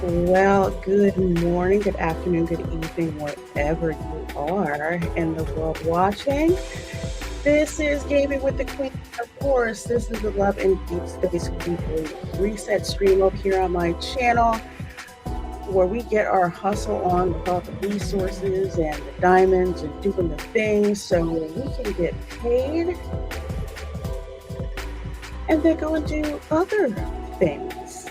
Well, good morning, good afternoon, good evening, wherever you are in the world watching. This is Gaming with the Queen. Of course, this is the Love and Deepspace weekly reset stream up here on my channel, where we get our hustle on with all the resources and the diamonds and doing the things so we can get paid and then go and do other things.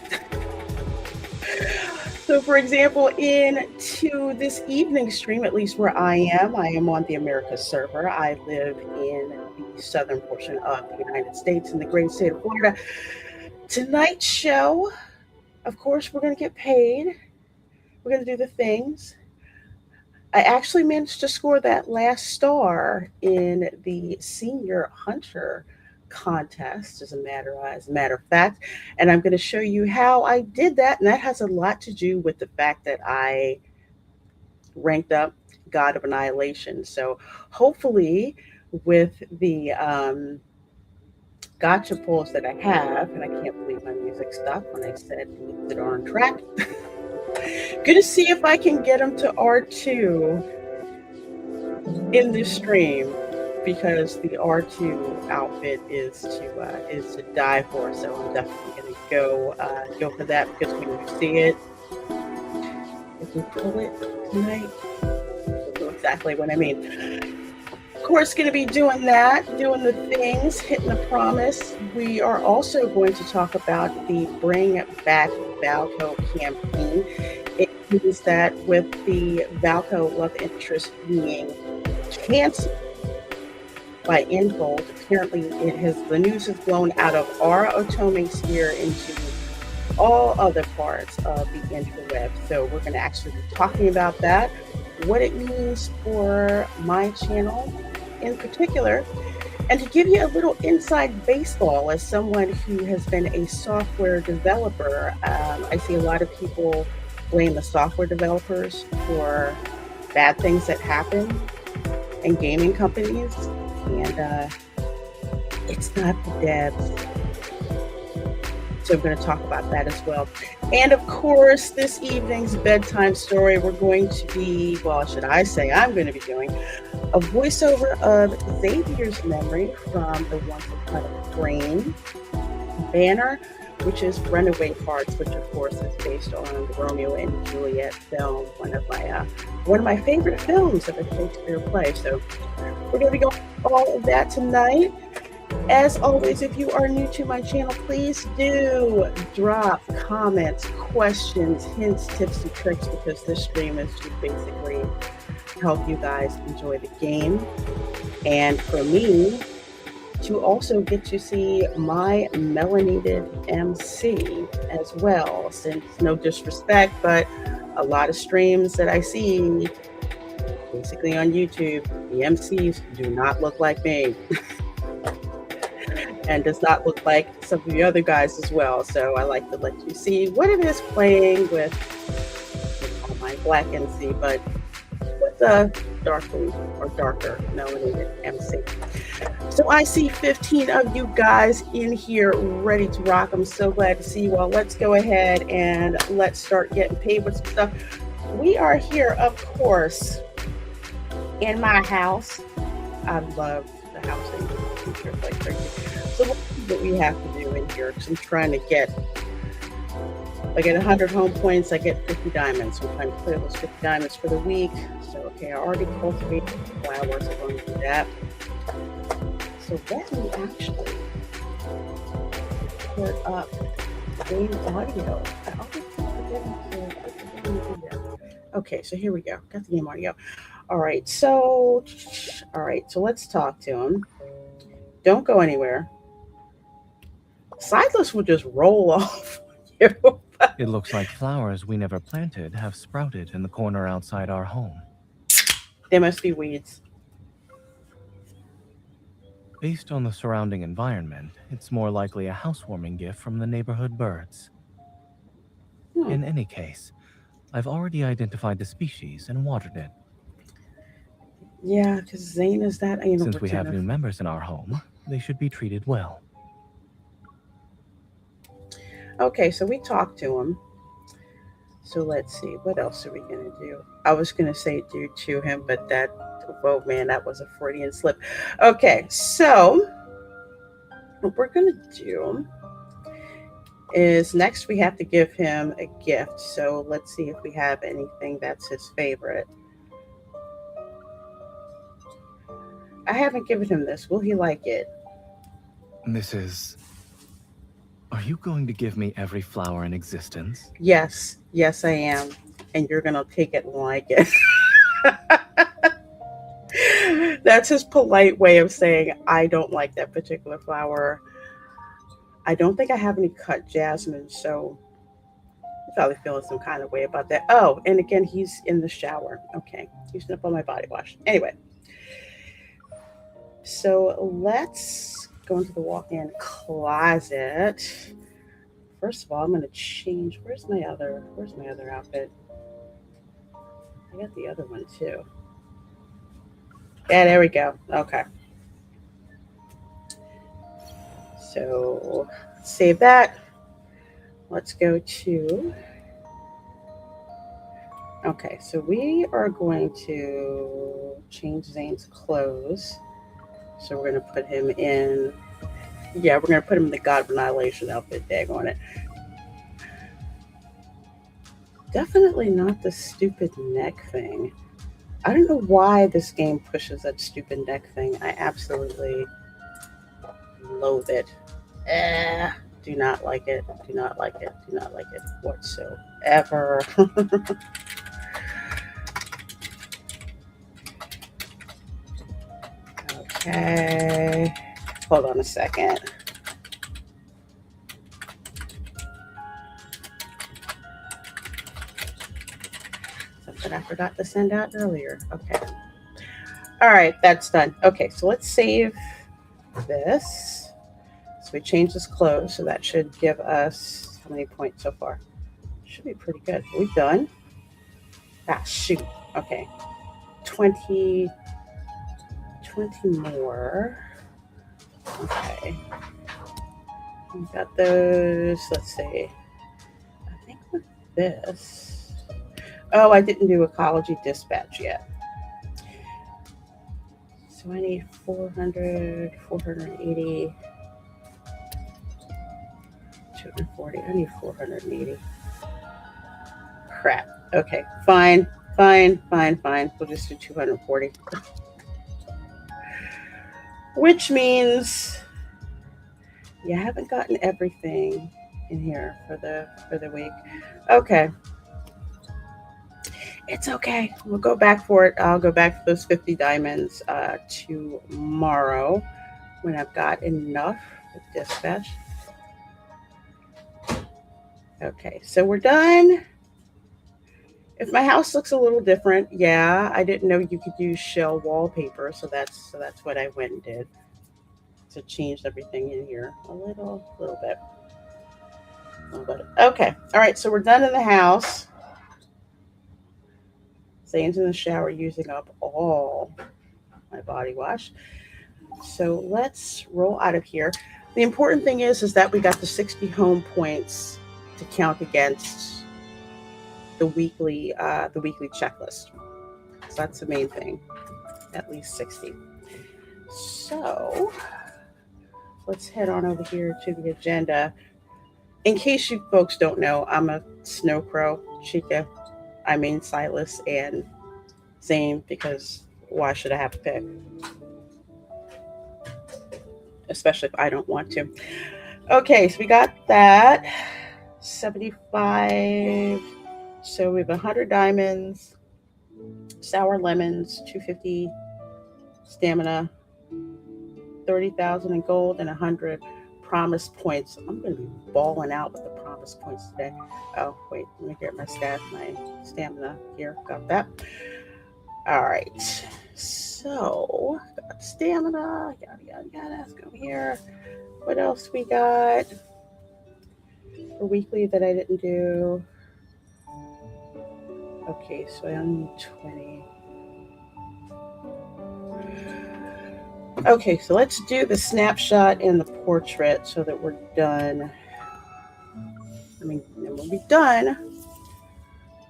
So, for example, into this evening stream, at least where I am on the Americas server. I live in the southern portion of the United States in the great state of Florida. Tonight's show, of course, we're going to get paid. We're going to do the things. I actually managed to score that last star in the Senior Hunter contest, as a matter of fact, and I'm going to show you how I did that, and that has a lot to do with the fact that I ranked up God of Annihilation. So hopefully with the Gacha pulls that I have, and I can't believe my music stopped when I said leave the darn track. Gonna see if I can get them to R2 in this stream, because the R2 outfit is to die for. So I'm definitely gonna go for that, because when you see it, if you pull it tonight, you'll know exactly what I mean. Of course, going to be doing that, doing the things, hitting the promise. We are also going to talk about the Bring Back Valko campaign. It means that with the Valko love interest being canceled by Infold, apparently the news has blown out of our Otome sphere into all other parts of the interweb. So we're going to actually be talking about that, what it means for my channel in particular, and to give you a little inside baseball as someone who has been a software developer. I see a lot of people blame the software developers for bad things that happen in gaming companies, and it's not the devs. So I'm going to talk about that as well. And of course, this evening's bedtime story, we're going to be, well, should I say, I'm going to be doing a voiceover of Xavier's memory from the Once Upon a Brain banner, which is Runaway Hearts, which of course is based on the Romeo and Juliet film, one of my favorite films of a Shakespeare play. So we're going to be going all of that tonight. As always, if you are new to my channel, please do drop comments, questions, hints, tips, and tricks, because this stream is to basically help you guys enjoy the game, and for me to also get to see my Melanated MC as well, since, no disrespect, but a lot of streams that I see basically on YouTube, the MCs do not look like me. And does not look like some of the other guys as well. So I like to let you see what it is playing with my black MC, but with a darker melanated MC. So I see 15 of you guys in here ready to rock. I'm so glad to see you all. Let's go ahead and let's start getting paid with some stuff. We are here, of course, in my house. I love the house in the future, like crazy. So what we have to do in here, because I'm trying to get, if I get 100 home points, I get 50 diamonds. So I'm trying to clear those 50 diamonds for the week. So, okay, I already cultivated flowers. I'm going to do that. So let me actually put up game audio. I always forget to do that. Okay, so here we go. Got the game audio. All right, so let's talk to him. Don't go anywhere. Sightless will just roll off you. It looks like flowers we never planted have sprouted in the corner outside our home. They must be weeds. Based on the surrounding environment, it's more likely a housewarming gift from the neighborhood birds. In any case, I've already identified the species and watered it. Yeah, because Zayne is that anal. Since we have new members in our home, they should be treated well. Okay, so we talked to him. So let's see, what else are we going to do? I was going to say do to him, but that, oh man, that was a Freudian slip. Okay, so what we're going to do is next we have to give him a gift. So let's see if we have anything that's his favorite. I haven't given him this. Will he like it? Mrs. Are you going to give me every flower in existence? Yes, yes, I am. And you're going to take it and like it. That's his polite way of saying, I don't like that particular flower. I don't think I have any cut jasmine, so I'm probably feeling some kind of way about that. Oh, and again, he's in the shower. Okay, using up all my body wash. Anyway, so let's go into the walk-in closet. First of all, I'm going to change. Where's my other outfit? I got the other one too. Yeah, there we go. Okay. So save that. Let's go to. Okay, so we are going to change Zayne's clothes. So we're going to put him in. Yeah, we're going to put him in the God of Annihilation outfit. Dag on it. Definitely not the stupid neck thing. I don't know why this game pushes that stupid neck thing. I absolutely loathe it. Do not like it. Do not like it. Do not like it whatsoever. Okay. Hold on a second. Something I forgot to send out earlier. Okay. All right, that's done. Okay, so let's save this. So we changed his clothes, so that should give us how many points so far? Should be pretty good. Are we done? Ah, shoot. Okay. 20 more. Okay. We got those. Let's see. I think with this. Oh, I didn't do ecology dispatch yet. So I need 400, 480, 240. I need 480. Crap. Okay, fine. We'll just do 240. Which means I haven't gotten everything in here for the week. Okay. It's okay. We'll go back for it. I'll go back for those 50 diamonds tomorrow when I've got enough with dispatch. Okay, so we're done. If my house looks a little different, yeah, I didn't know you could use shell wallpaper, so that's what I went and did. So changed everything in here a little bit. Okay, all right, so we're done in the house. Zayne's in the shower using up all my body wash. So let's roll out of here. The important thing is that we got the 60 home points to count against the weekly checklist. So that's the main thing, at least 60. So let's head on over here to the agenda. In case you folks don't know, I'm a Snow Crow, Chica, Silas, and Zayne, because why should I have to pick? Especially if I don't want to. Okay, so we got that. 75. So we have 100 diamonds, sour lemons, 250 stamina, 30,000 in gold, and 100 promise points. I'm going to be balling out with the promise points today. Oh, wait, let me get my stamina here. Got that. All right. So, got stamina. Yada. Let's go here. What else we got for weekly that I didn't do? Okay, so I only need 20. Okay, so let's do the snapshot and the portrait so that we're done. Then we'll be done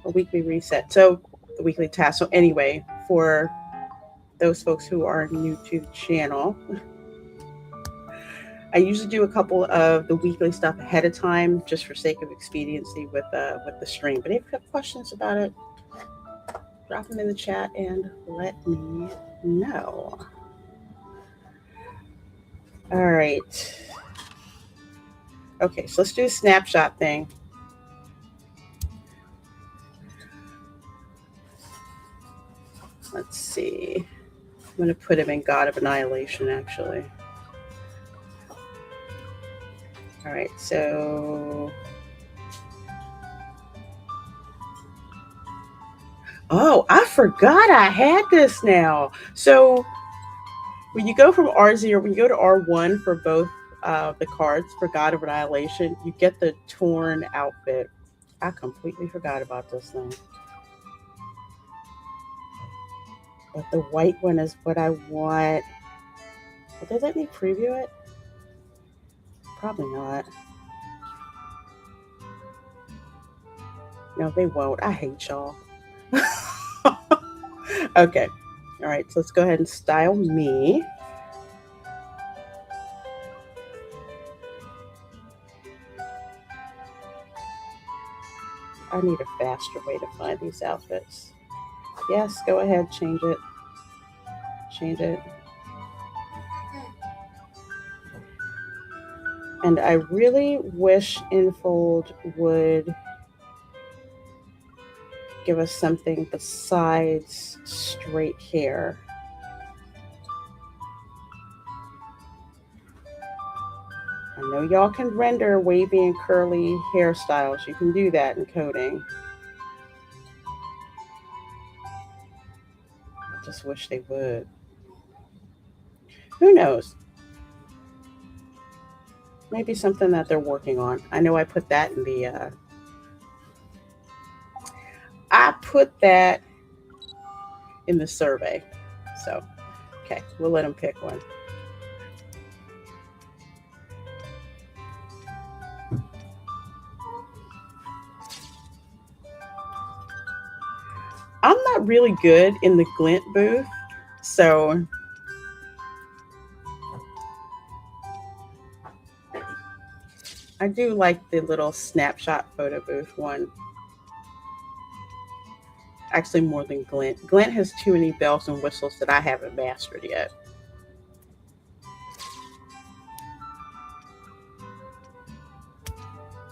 a weekly reset. So the weekly task. So anyway, for those folks who are new to the channel, I usually do a couple of the weekly stuff ahead of time, just for sake of expediency with the stream. But if you have questions about it, drop them in the chat and let me know. All right. Okay, so let's do a snapshot thing. Let's see. I'm going to put him in God of Annihilation, actually. All right, so... Oh, I forgot I had this now. So when you go from R0, when you go to R1 for both the cards for God of Annihilation, you get the torn outfit. I completely forgot about this thing. But the white one is what I want. Will they let me preview it? Probably not. No, they won't. I hate y'all. Okay. All right, so let's go ahead and style me. I need a faster way to find these outfits. Yes, go ahead, change it. Change it. And I really wish Infold would give us something besides straight hair. I know y'all can render wavy and curly hairstyles. You can do that in coding. I just wish they would. Who knows? Maybe something that they're working on. I know I put that in the... I put that in the survey. So, okay, we'll let them pick one. I'm not really good in the glint booth, so I do like the little snapshot photo booth one. Actually, more than glint. Glint has too many bells and whistles that I haven't mastered yet.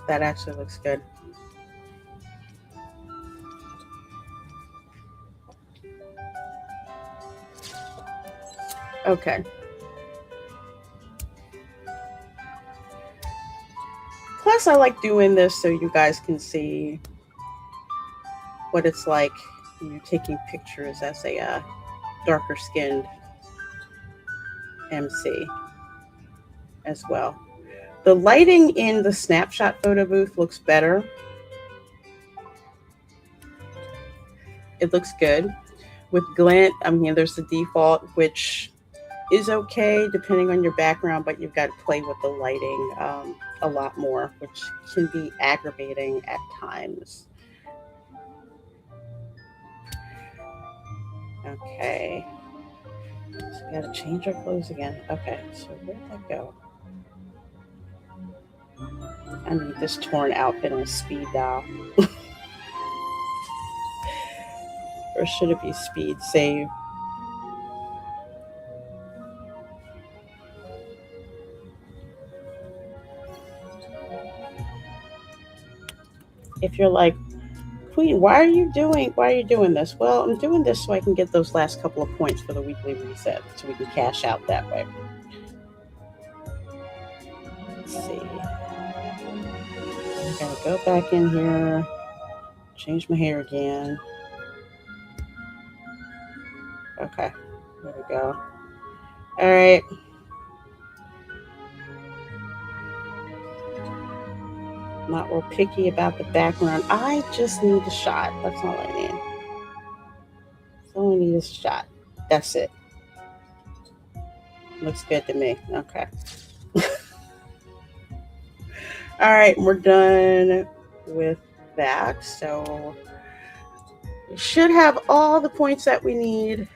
That actually looks good. Okay. Plus, I like doing this so you guys can see what it's like when you're taking pictures as a darker skinned MC as well. The lighting in the snapshot photo booth looks better. It looks good. With glint, I mean, there's the default, which is okay depending on your background, but you've got to play with the lighting a lot more, which can be aggravating at times. Okay. So we got to change our clothes again. Okay, so where'd that go? I need this torn outfit on speed dial. Or should it be speed save? If you're like, Queen, why are you doing this? Well, I'm doing this so I can get those last couple of points for the weekly reset, so we can cash out that way. Let's see. I'm gonna go back in here, change my hair again. Okay, there we go. All right. Not real picky about the background. I just need a shot. That's all I need. That's all I need is a shot. That's it. Looks good to me. Okay. All right, we're done with that. So We should have all the points that we need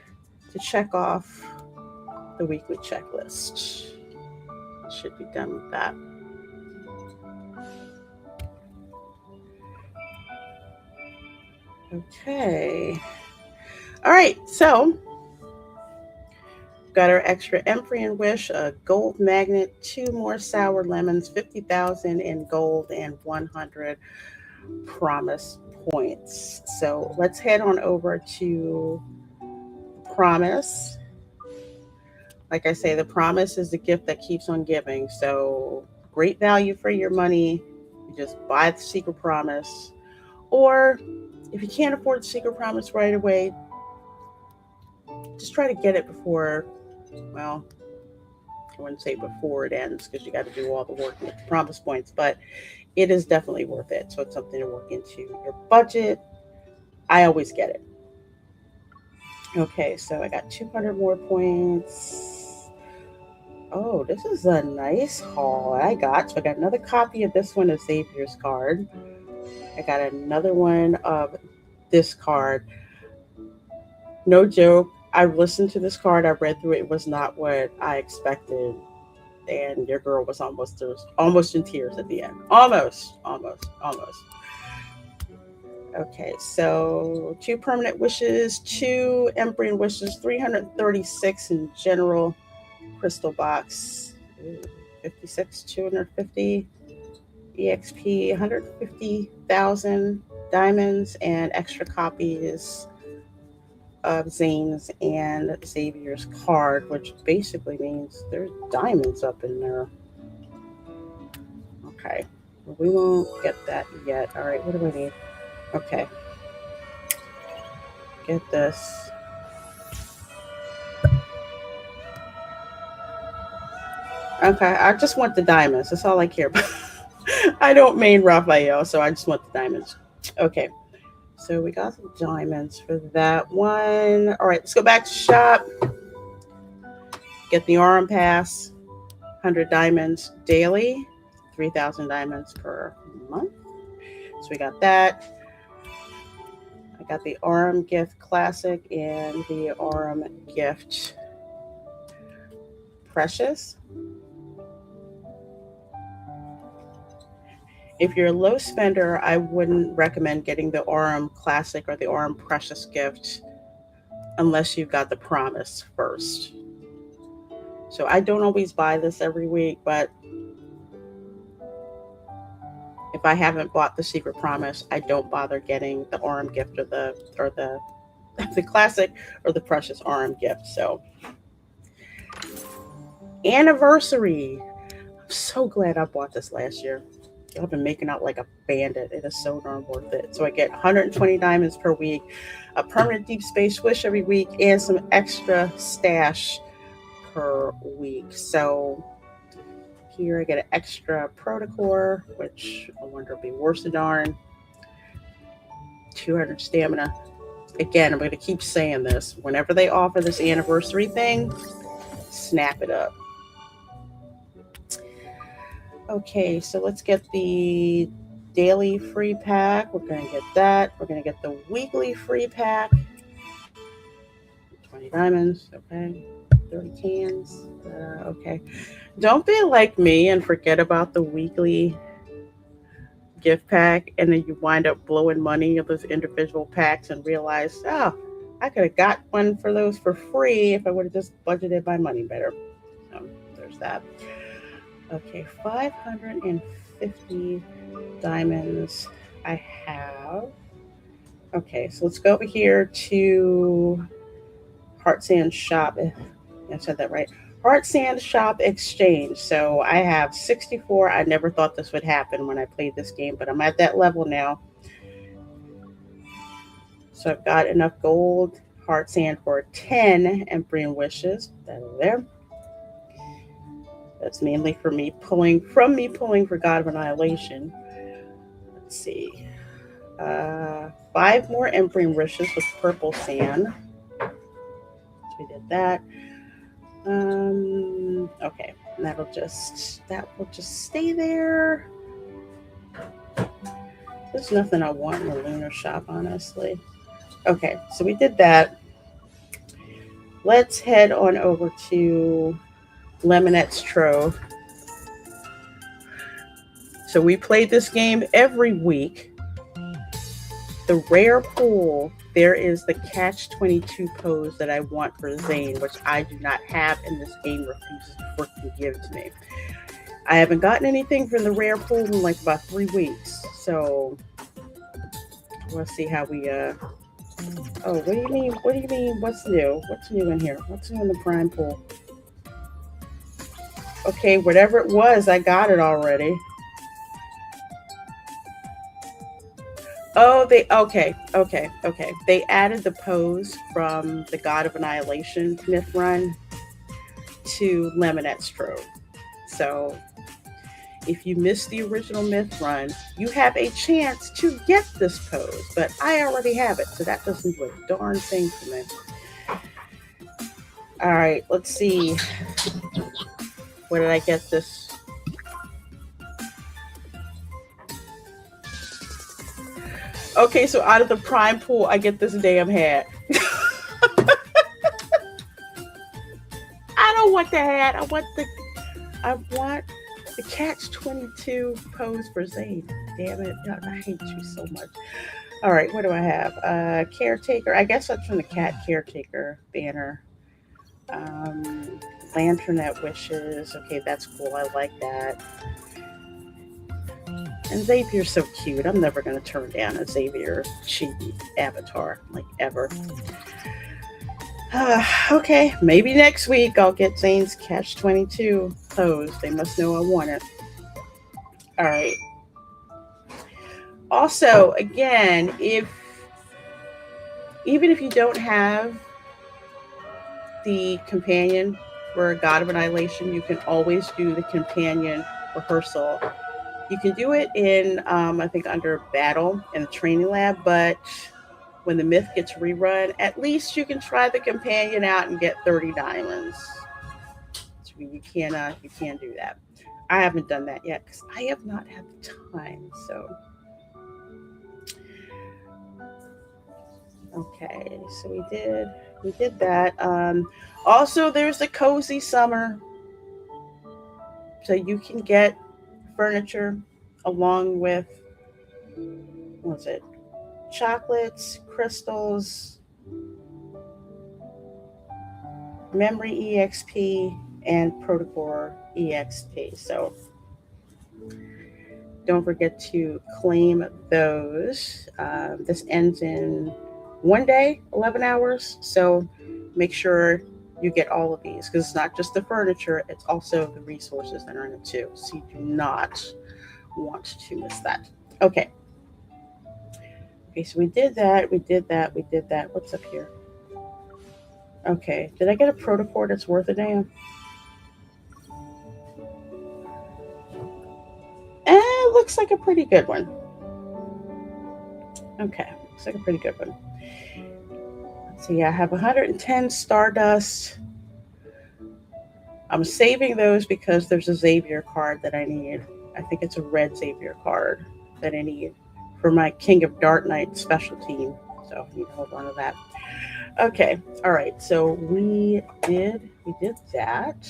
to check off the weekly checklist. Should be done with that. Okay. All right, so got our extra Empryon Wish, a gold magnet, 2 more sour lemons, 50,000 in gold, and 100 promise points. So let's head on over to promise. Like I say, the promise is the gift that keeps on giving. So great value for your money. You just buy the secret promise. Or if you can't afford the secret promise right away, just try to get it before, well, I wouldn't say before it ends because you got to do all the work with the promise points, but it is definitely worth it. So it's something to work into your budget. I always get it. Okay, so I got 200 more points. Oh, this is a nice haul I got. So I got another copy of this one of Xavier's card. I got another one of this card. No joke. I listened to this card. I read through it. It was not what I expected. And your girl was almost in tears at the end. Almost. Okay, so 2 permanent wishes, 2 Empryon wishes, 336 in general crystal box, 56, 250 EXP, 150,000 diamonds, and extra copies of Zayne's and Xavier's card, which basically means there's diamonds up in there. Okay, well, we won't get that yet. All right, what do I need? Okay, get this. Okay, I just want the diamonds. That's all I care about. I don't main Raphael, so I just want the diamonds. Okay, so we got some diamonds for that one. All right, let's go back to shop. Get the Aurum Pass, 100 diamonds daily, 3,000 diamonds per month. So we got that. I got the Aurum Gift Classic and the Aurum Gift Precious. If you're a low spender, I wouldn't recommend getting the Aurum Classic or the Aurum Precious gift unless you've got the Promise first. So I don't always buy this every week, but if I haven't bought the Secret Promise, I don't bother getting the Aurum gift or the the Classic or the Precious Aurum gift. So Anniversary. I'm so glad I bought this last year. I've been making out like a bandit. It is so darn worth it. So I get 120 diamonds per week, a permanent deep space wish every week, and some extra stash per week. So here I get an extra protocore, which I wonder will be worse than darn. 200 stamina. Again, I'm going to keep saying this. Whenever they offer this anniversary thing, snap it up. Okay, so let's get the daily free pack. We're going to get that. We're going to get the weekly free pack. 20 diamonds. Okay. 30 cans. Okay. Don't be like me and forget about the weekly gift pack, and then you wind up blowing money of those individual packs and realize, oh, I could have got one for those for free if I would have just budgeted my money better. So there's that. Okay, 550 diamonds I have. Okay, so let's go over here to Heart Sand Shop. I said that right. Heart Sand Shop Exchange. So I have 64. I never thought this would happen when I played this game, but I'm at that level now. So I've got enough gold heart sand for 10 Empryon wishes. That over there. That's mainly for me pulling for God of Annihilation. Let's see. 5 more Empryon wishes with purple sand. So we did that. Okay, and that will just stay there. There's nothing I want in the lunar shop, honestly. Okay, so we did that. Let's head on over to Lemonette's Trove. So we played this game every week. The rare pull, there is the catch 22 pose that I want for Zayne, which I do not have, and this game refuses to freaking give to me. I haven't gotten anything from the rare pull in like about 3 weeks. So let's see how we oh, what do you mean? What do you mean? What's new? What's new in here? What's new in the prime pool? Okay, whatever it was, I got it already. Oh, okay. They added the pose from the God of Annihilation myth run to Lemonette's Trove. So if you missed the original myth run, you have a chance to get this pose, but I already have it, so that doesn't do a darn thing for me. All right, let's see. Where did I get this? Okay, so out of the prime pool, I get this damn hat. I don't want the hat. I want the catch 22 pose for Zayne. Damn it. God, I hate you so much. All right, what do I have? Caretaker. I guess that's from the cat caretaker banner. Lanternette wishes. Okay, that's cool. I like that. And Xavier's so cute. I'm never going to turn down a Xavier chibi avatar, like ever. Okay, maybe next week I'll get Zayne's catch 22 pose. They must know I want it. All right. Also, again, even if you don't have the companion for God of Annihilation, you can always do the companion rehearsal. You can do it in, I think, under battle in the training lab, but when the myth gets rerun, at least you can try the companion out and get 30 diamonds. So you can do that. I haven't done that yet because I have not had the time. So, okay, so we did that. Also, there's the cozy summer, so you can get furniture along with, what's it? Chocolates, crystals, memory EXP, and protocol EXP. So don't forget to claim those. This ends in 1 day, 11 hours. So make sure you get all of these because it's not just the furniture, it's also the resources that are in it too. So you do not want to miss that. Okay. Okay, so we did that. What's up here? Okay, did I get a protocol that's worth a damn? Looks like a pretty good one. Okay, looks like a pretty good one. Let's see, I have 110 Stardust. I'm saving those because there's a Xavier card that I need. I think it's a red Xavier card that I need for my King of Dark Knight special team. So I need to hold on to that. Okay, all right. So we did that.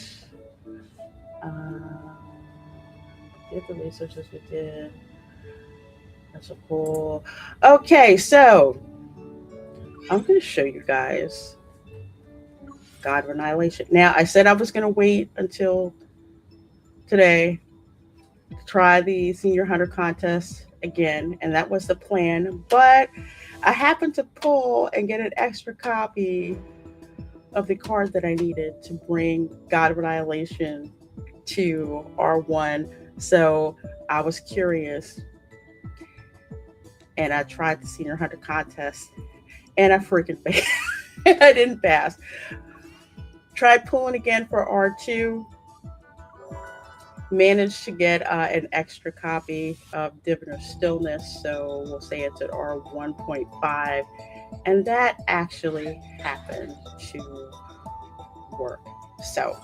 Did the resources we did. That's a cool. Okay, so I'm going to show you guys God of Annihilation. Now, I said I was going to wait until today to try the Senior Hunter contest again, and that was the plan. But I happened to pull and get an extra copy of the card that I needed to bring God of Annihilation to R1. So I was curious, and I tried the Senior Hunter contest, and I freaking failed. I didn't pass. Tried pulling again for R2. Managed to get an extra copy of Diviner Stillness, so we'll say it's at R1.5, and that actually happened to work. So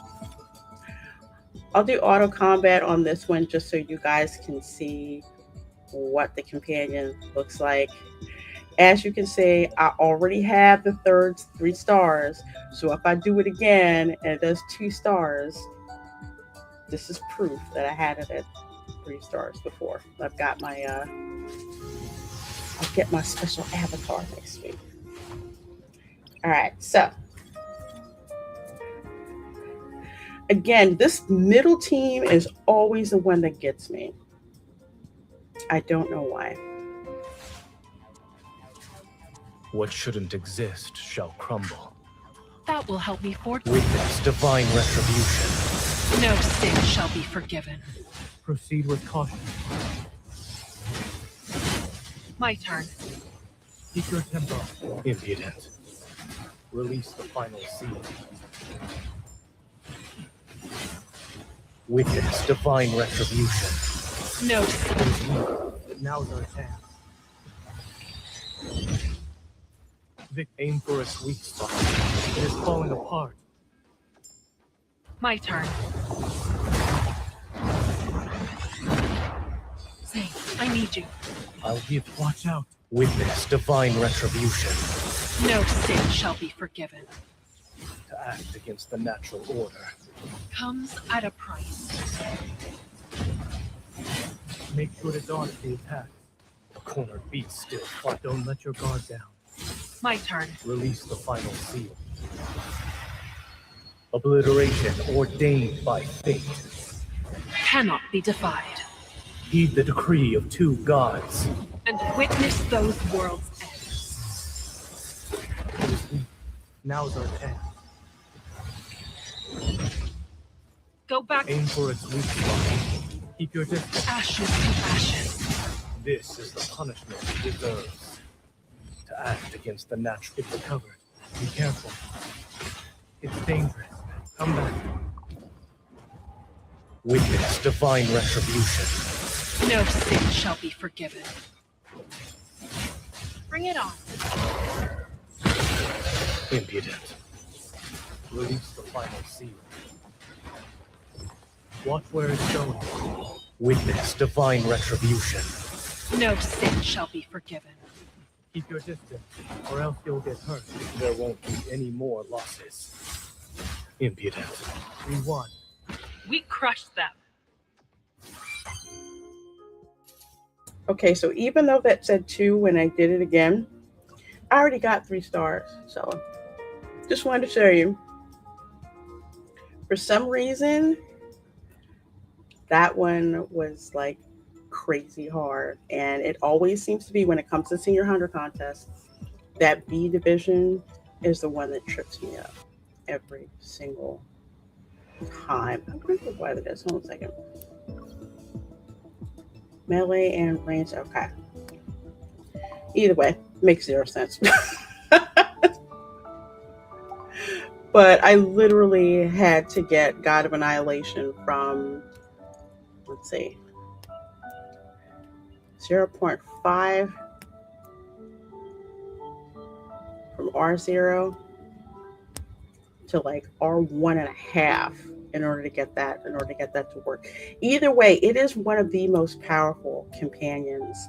I'll do auto combat on this one just so you guys can see what the companion looks like. As you can see, I already have the third 3 stars. So if I do it again and it does 2 stars, this is proof that I had it at 3 stars before. I've got my I'll get my special avatar next week. All right, so again, this middle team is always the one that gets me. I don't know why. What shouldn't exist shall crumble. That will help me forge. Witness divine retribution. No sin shall be forgiven. Proceed with caution. My turn. Keep your tempo. Impudent. Release the final seal. Witness divine retribution. No sin. Now's our chance. Vic, aim for a sweet spot. It is falling apart. My turn. Zayne, I need you. I'll give. Watch out. Witness divine retribution. No sin shall be forgiven. To act against the natural order. Comes at a price. Make sure to dodge the attack. The cornered beast still fight. Don't let your guard down. My turn. Release the final seal. Obliteration ordained by fate. Cannot be defied. Heed the decree of 2 gods. And witness those worlds end. Now's our chance. Go back. Aim for a sweet spot. Keep your distance. Ashes to ashes. This is the punishment it deserves. To act against the natural. It's recovered. Be careful. It's dangerous. Come back. Witness divine retribution. No sin shall be forgiven. Bring it on. Impudent. Release the final seal. Watch where it's going. Witness divine retribution. No sin shall be forgiven. Keep your distance, or else you'll get hurt. There won't be any more losses. Impudent. We won. We crushed them. Okay, so even though that said 2 when I did it again, I already got 3 stars. So just wanted to show you. For some reason, that one was like crazy hard. And it always seems to be when it comes to Senior Hunter contests, that B division is the one that trips me up every single time. I'm going to why that is. Hold on a second. Melee and range. Okay. Either way, makes 0 sense. But I literally had to get God of Annihilation from, let's see, 0.5 from R0 to like R1.5 in order to get that to work. Either way, it is one of the most powerful companions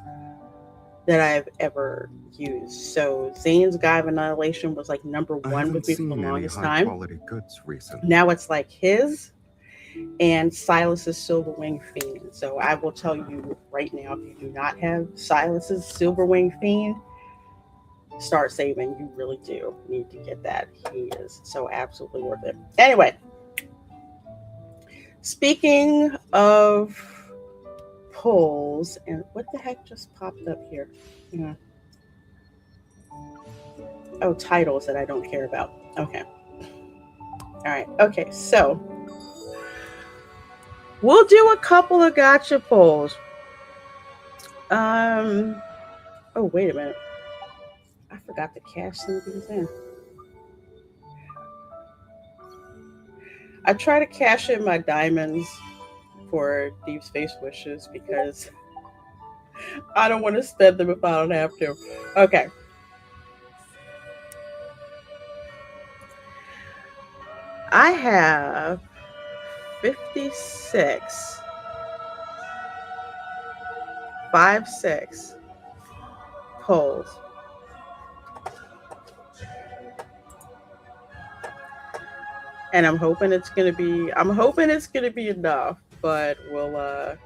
that I've ever used. So Zayne's God of Annihilation was like number 1 with me for the longest time. Quality goods recently. Now it's like his and Silas's Silverwing Fiend. So I will tell you right now, if you do not have Silas's Silverwing Fiend, start saving. You really do need to get that. He is so absolutely worth it. Anyway, speaking of polls, and what the heck just popped up here? Yeah. Oh, titles that I don't care about. Okay. All right. Okay. So we'll do a couple of gacha polls. Oh, wait a minute. I forgot to cash some of these in. I try to cash in my diamonds for Deep Space Wishes because I don't want to spend them if I don't have to. Okay. I have 56 polls. And I'm hoping it's gonna be enough, but we'll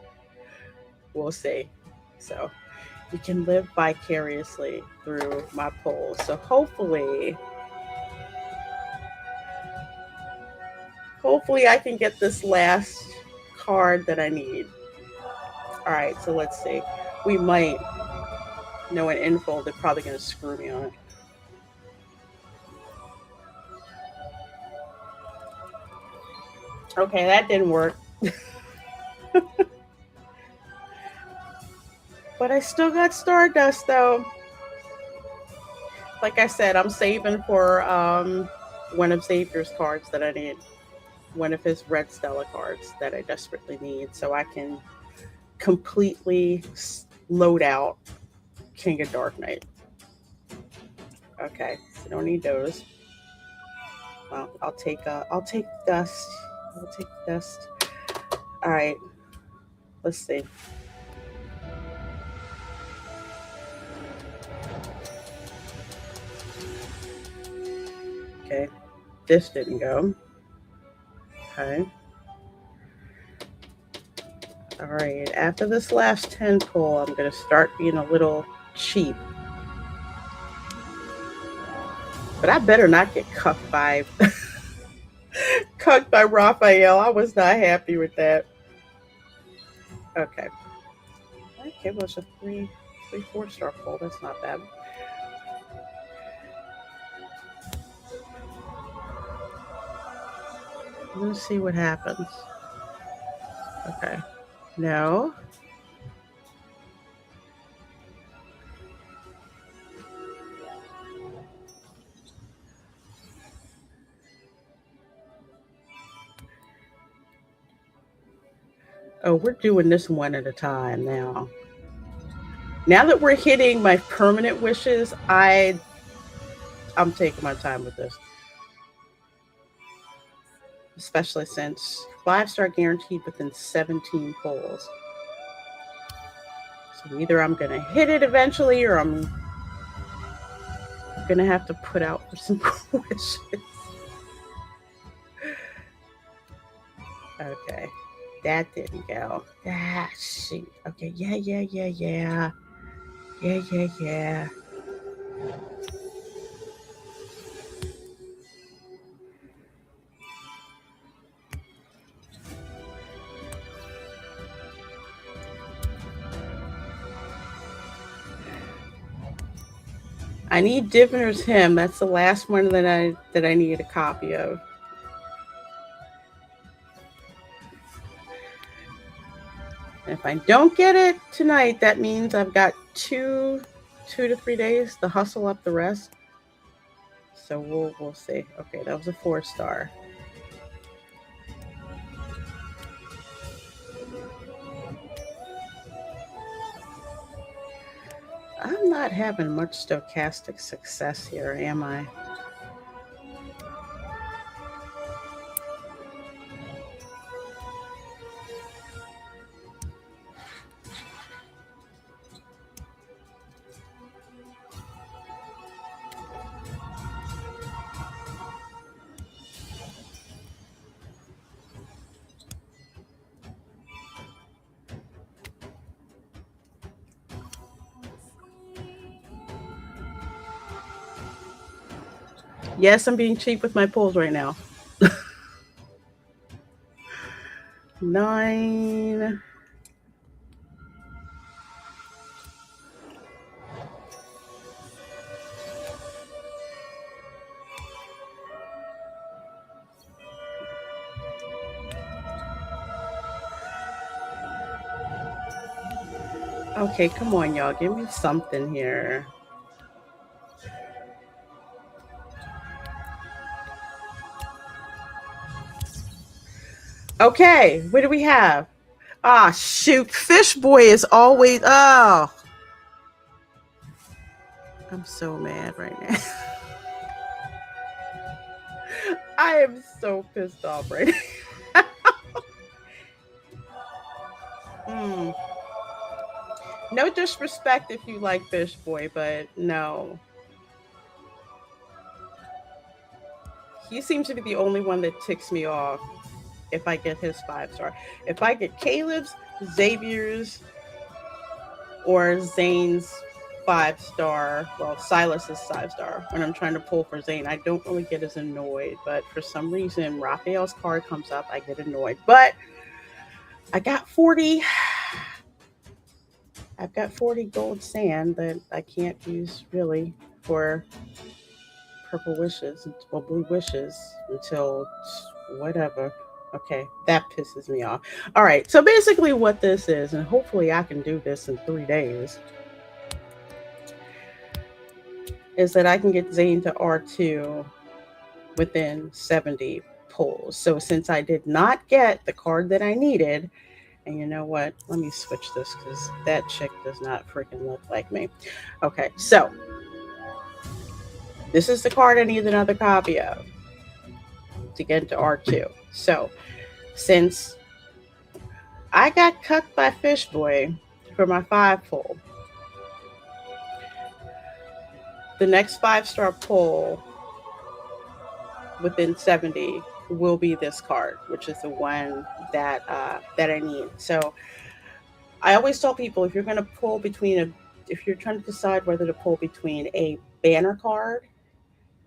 see. So you can live vicariously through my polls. So hopefully I can get this last card that I need. All right, so let's see. We might know an Infold. They're probably going to screw me on it. Okay, that didn't work. But I still got Stardust, though. Like I said, I'm saving for one of Xavier's cards that I need. One of his Red Stella cards that I desperately need, so I can completely load out King of Dark Knight. Okay, so don't need those. Well, I'll take dust. I'll take dust. All right, let's see. Okay, this didn't go. Okay. All right, after this last 10 pull, I'm going to start being a little cheap. But I better not get cucked by Raphael. I was not happy with that. Okay. Okay, well, it's a 4-star pull. That's not bad. Let's see what happens. Okay. No. Oh, we're doing this one at a time now. Now that we're hitting my permanent wishes, I'm taking my time with this. Especially since 5-star guaranteed within 17 pulls. So either I'm going to hit it eventually or I'm going to have to put out for some wishes. Okay. That didn't go. Ah, shoot. Okay, yeah. I need Diviner's Hymn. That's the last one that I need a copy of. And if I don't get it tonight, that means I've got 2 to 3 days to hustle up the rest. So we'll see. Okay, that was a 4-star. I'm not having much stochastic success here, am I? Yes, I'm being cheap with my pulls right now. 9. Okay, come on, y'all. Give me something here. Okay, what do we have? Ah, shoot. Fish Boy is always... Oh. I'm so mad right now. I am so pissed off right now. No disrespect if you like Fish Boy, but no. he seems to be the only one that ticks me off if I get his 5-star. If I get Caleb's, Xavier's, or Zayne's 5-star, well, Silas's 5-star, when I'm trying to pull for Zayne, I don't really get as annoyed. But for some reason, Raphael's card comes up, I get annoyed. But I got 40. I've got 40 gold sand that I can't use really for purple wishes or blue wishes until whatever. Okay, that pisses me off. All right, so basically what this is, and hopefully I can do this in 3 days, is that I can get Zayne to R2 within 70 pulls. So since I did not get the card that I needed, and you know what? Let me switch this because that chick does not freaking look like me. Okay, so this is the card I need another copy of to get into R2. So since I got cucked by Fish Boy for my 5 pull, the next 5-star pull within 70 will be this card, which is the one that that I need. So I always tell people, if you're going to pull between if you're trying to decide whether to pull between a banner card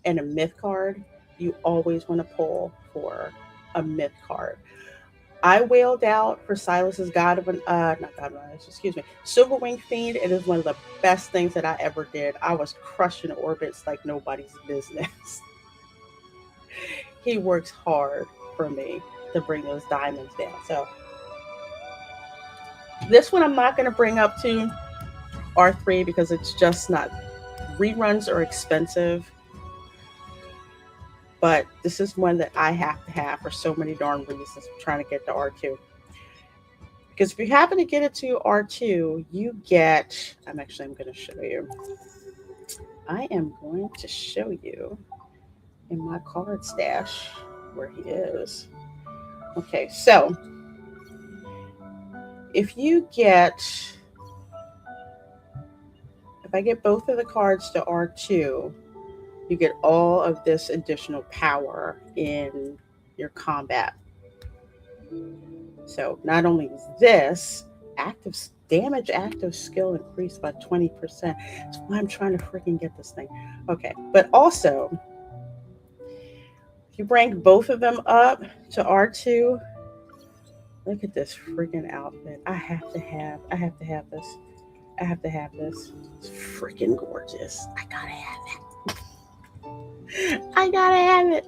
and a myth card, you always want to pull for a myth card. I wailed out for Silas's not God of excuse me, Silverwing Fiend. It is one of the best things that I ever did. I was crushing orbits like nobody's business. He works hard for me to bring those diamonds down. So this one I'm not going to bring up to R3 because it's just not. Reruns are expensive. But this is one that I have to have for so many darn reasons. I'm trying to get to R2. Because if you happen to get it to R2, you get, I'm going to show you. I am going to show you in my card stash where he is. Okay, so if I get both of the cards to R2, you get all of this additional power in your combat. So not only is this active damage, active skill increased by 20%. That's why I'm trying to freaking get this thing. Okay, but also if you bring both of them up to R2, look at this freaking outfit. I have to have this. I have to have this. It's freaking gorgeous. I gotta have it. I gotta have it.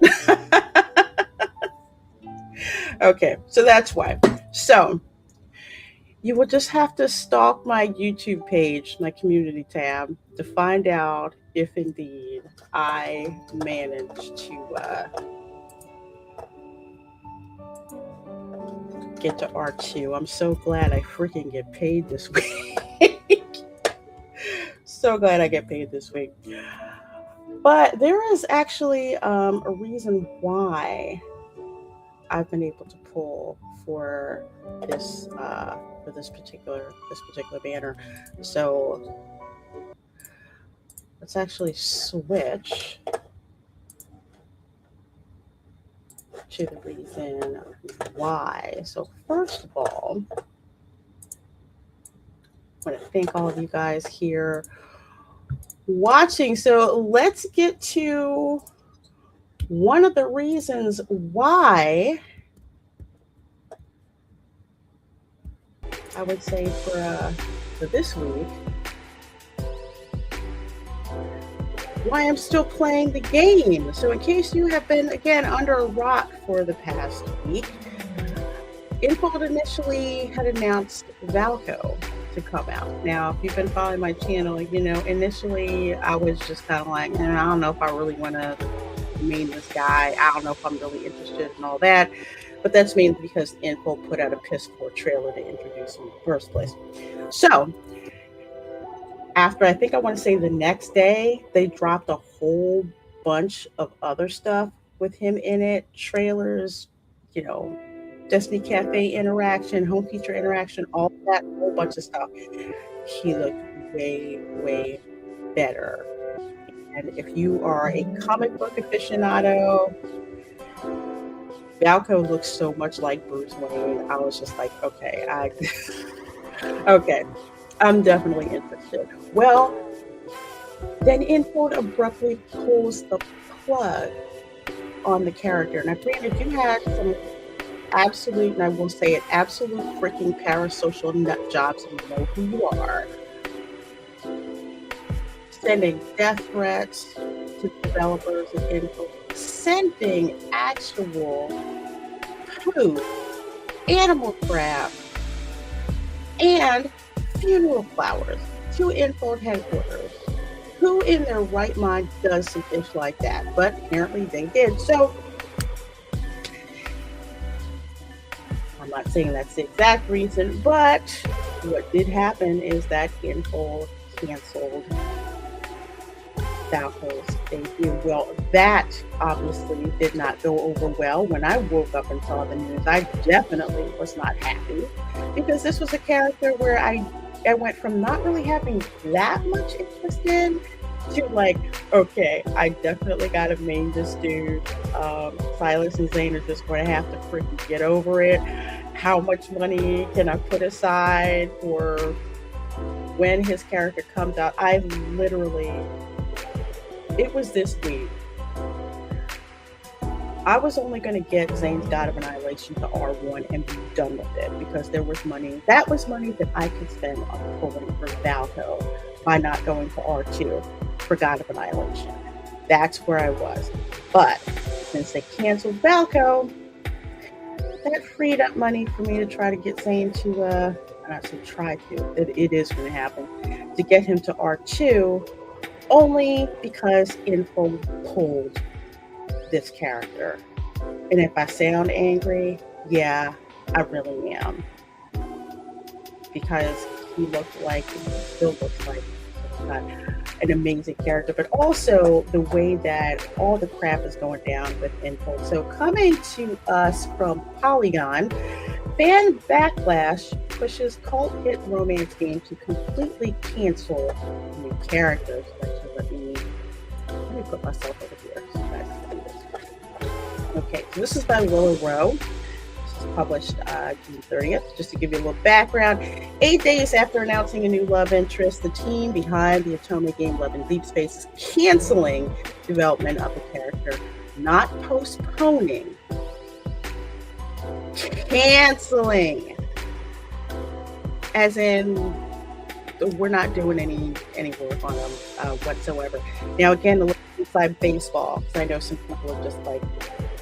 Okay, so that's why. So you will just have to stalk my YouTube page, my community tab, to find out if indeed I managed to get to R2. I'm so glad I freaking get paid this week. So glad I get paid this week. But there is actually a reason why I've been able to pull for this particular banner. So let's actually switch to the reason why. So first of all, I want to thank all of you guys here watching. So let's get to one of the reasons why I would say for this week, why I'm still playing the game. So in case you have been, again, under a rock for the past week, Infold initially had announced Valko to come out. Now, if you've been following my channel, you know, initially I was just kind of like, I don't know if I really want to main this guy. I don't know if I'm really interested in all that. But that's mainly because Infold put out a piss poor trailer to introduce him in the first place. So, after I want to say the next day, they dropped a whole bunch of other stuff with him in it. Trailers, you know, Destiny Cafe interaction, home feature interaction, all that, whole bunch of stuff. He looked way, way better. And if you are a comic book aficionado, Valko looks so much like Bruce Wayne. I was just like, okay, okay, I'm definitely interested. Well, then Infold abruptly pulls the plug on the character. Now, granted, you had some absolute, and I will say it, absolute freaking parasocial nut jobs, and you know who you are, sending death threats to developers and Infold, sending actual food, animal crap, and funeral flowers to Infold headquarters. Who in their right mind does some fish like that? But apparently they did. So I'm not saying that's the exact reason, but what did happen is that Infold canceled Valko's debut. Well, that obviously did not go over well. When I woke up and saw the news, I definitely was not happy, because this was a character where I went from not really having that much interest in to like, okay, I definitely gotta main this dude. Silas and Zayne are just going to have to freaking get over it. How much money can I put aside for when his character comes out? I literally, it was this week. I was only going to get Zayne's God of Annihilation to R1 and be done with it, because there was money. That was money that I could spend on pulling for Valko by not going to R2 for God of Annihilation. That's where I was. But since they canceled Valko, that freed up money for me to try to get Zayne to, not to try to, it is going to happen, to get him to R2, only because Infold pulled this character. And if I sound angry, yeah, I really am, because he looked like, he still looks like an amazing character, but also the way that all the crap is going down with Infold. So coming to us from Polygon, fan backlash pushes cult hit romance game to completely cancel new characters. Let me put myself over here so you guys can see this. Okay, so this is by Willow Row. This is published June 30th. Just to give you a little background, 8 days after announcing a new love interest, the team behind the Otome game Love and Deepspace is canceling development of the character, not postponing. Canceling. As in, we're not doing any work on them whatsoever. Now, again, the inside baseball, because I know some people are just like,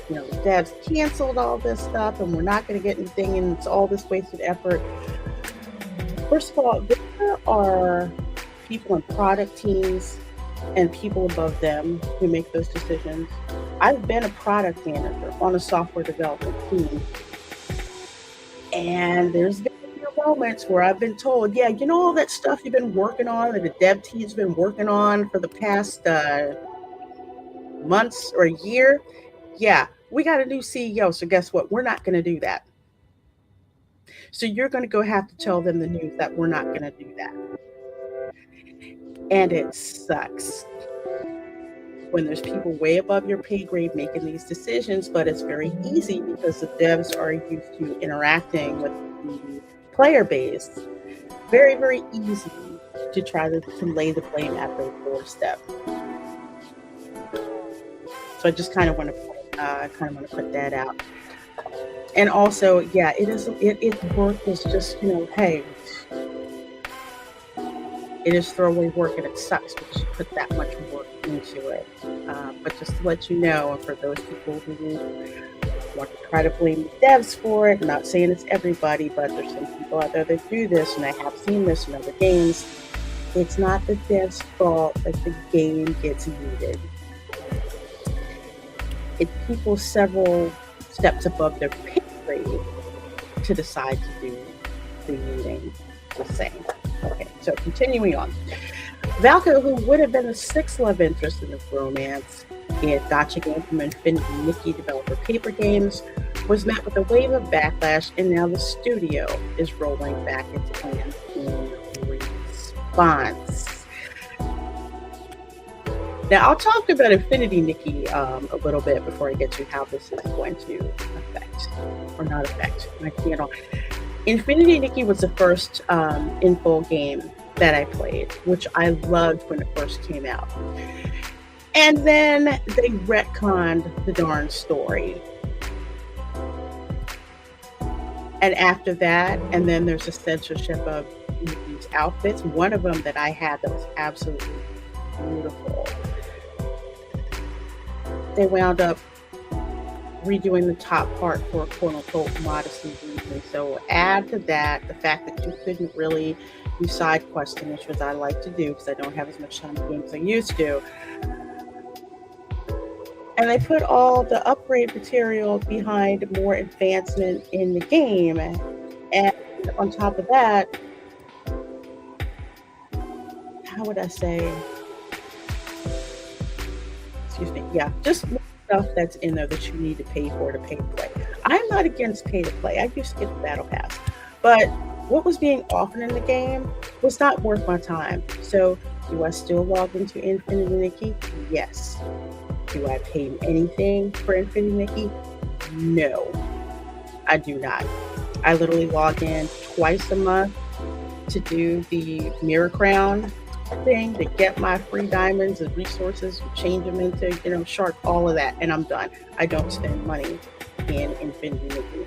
you know, the devs canceled all this stuff and we're not going to get anything, and it's all this wasted effort. First of all, there are people in product teams and people above them who make those decisions. I've been a product manager on a software development team, and there's been moments where I've been told, yeah, you know, all that stuff you've been working on, that the dev team's been working on for the past months or a year, yeah, we got a new CEO, so guess what? We're not going to do that. So you're going to go have to tell them the news that we're not going to do that. And it sucks when there's people way above your pay grade making these decisions, but it's very easy because the devs are used to interacting with the player base. Very, very easy to try to lay the blame at their doorstep. So I just kind of want to put that out. And also, yeah, it work is just, you know, hey, it is throwaway work, and it sucks because you put that much work into it. But just to let you know, and for those people who want to try to blame the devs for it, I'm not saying it's everybody, but there's some people out there that do this, and I have seen this in other games. It's not the devs' fault that the game gets muted. It's people several steps above their pay grade to decide to do the muting. Just saying. Okay, so continuing on. Valko, who would have been the sixth love interest in this romance in Gacha game from Infinity Nikki developer Paper Games, was met with a wave of backlash, and now the studio is rolling back its plans in response. Now, I'll talk about Infinity Nikki a little bit before I get to how this is going to affect or not affect my channel. Infinity Nikki was the first Infold game that I played, which I loved when it first came out. And then they retconned the darn story. And after that, and then there's a censorship of Nikki's outfits. One of them that I had that was absolutely beautiful. They wound up redoing the top part for quote unquote modesty reasons. So add to that the fact that you couldn't really do side questing, which was I like to do because I don't have as much time in games as I used to. And they put all the upgrade material behind more advancement in the game. And on top of that, how would I say? Excuse me. Yeah, just more stuff that's in there that you need to pay for to pay to play. I'm not against pay to play. I used to get the battle pass. But what was being offered in the game was not worth my time. So do I still log into Infinity Nikki? Yes. Do I pay anything for Infinity Nikki? No, I do not. I literally log in twice a month to do the Mirror Crown thing to get my free diamonds and resources, change them into, shark, all of that, and I'm done. I don't spend money in Infinity Nikki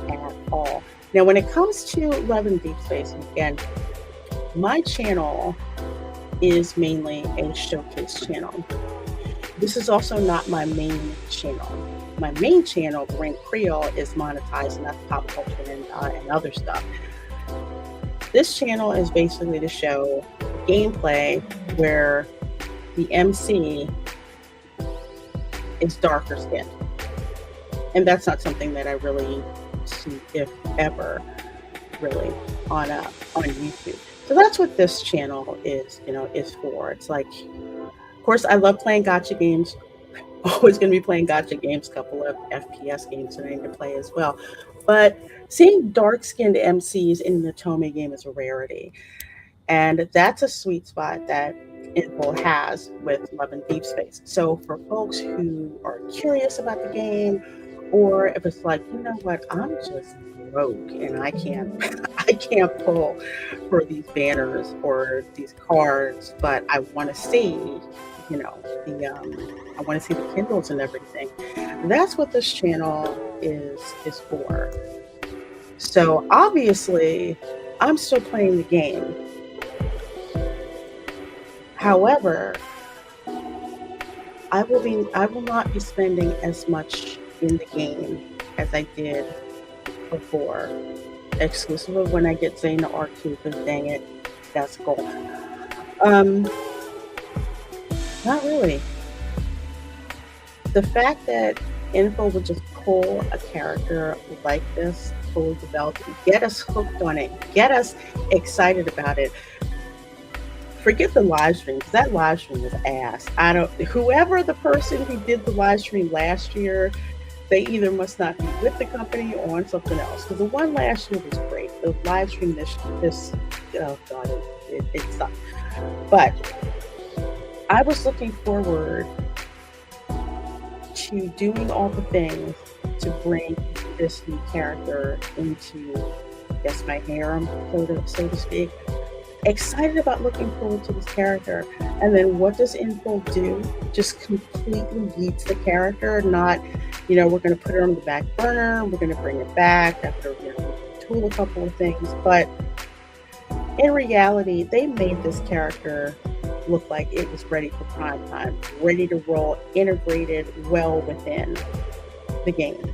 at all. Now, when it comes to Love and Deepspace, again, my channel is mainly a showcase channel. This is also not my main channel. My main channel, The Ring Creole, is monetized, and that's pop culture and other stuff. This channel is basically to show gameplay where the MC is darker skinned. And that's not something that I really see, if ever, really on YouTube. So that's what this channel is, is for. It's like, of course, I love playing gacha games. Always going to be playing gacha games, a couple of FPS games that I need to play as well. But seeing dark-skinned MCs in the Tome game is a rarity. And that's a sweet spot that Infold has with Love and Deepspace. So for folks who are curious about the game, or if it's like, you know what, I'm just broke and I can't pull for these banners or these cards, but I want to see, I want to see the Kindles and everything. That's what this channel is for. So obviously, I'm still playing the game. However, I will not be spending as much in the game as I did before, exclusive of when I get Zayne to R2, because dang it, that's a goal. Not really. The fact that Infold would just pull a character like this, fully developed, get us hooked on it, get us excited about it. Forget the live stream, because that live stream was ass. Whoever the person who did the live stream last year, they either must not be with the company or on something else. Because the one last year was great. The live stream this oh god, it sucked. But I was looking forward to doing all the things to bring this new character into, I guess, my harem, so to speak. Excited about looking forward to this character. And then what does Infold do? Just completely yeets the character. Not, we're going to put her on the back burner. We're going to bring it back after, tool a couple of things. But in reality, they made this character look like it was ready for prime time, ready to roll, integrated well within the game.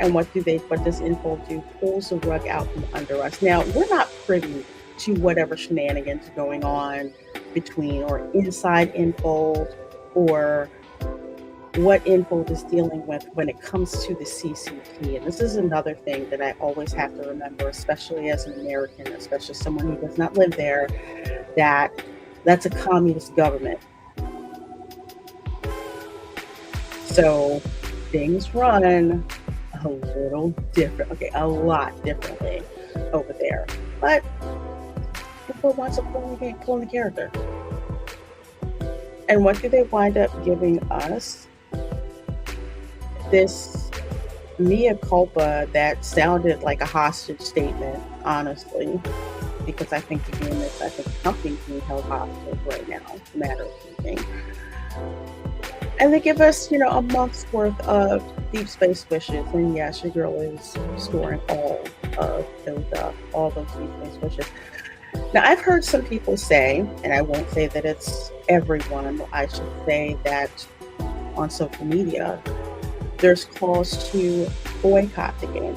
And what does Infold do? Pulls the rug out from under us. Now, we're not privy to whatever shenanigans going on between or inside Infold, or what Infold is dealing with when it comes to the CCP. And this is another thing that I always have to remember, especially as an American, especially someone who does not live there, that's a communist government. So things run a little different, a lot differently over there. But Infold wants to pull the character. And what do they wind up giving us? This mea culpa that sounded like a hostage statement, honestly, because I think the company's being held hostage right now, matter of speaking. And they give us, a month's worth of deep space wishes. And yes, your girl is storing all those deep space wishes. Now, I've heard some people say, and I won't say that it's everyone, I should say that on social media, there's calls to boycott the game.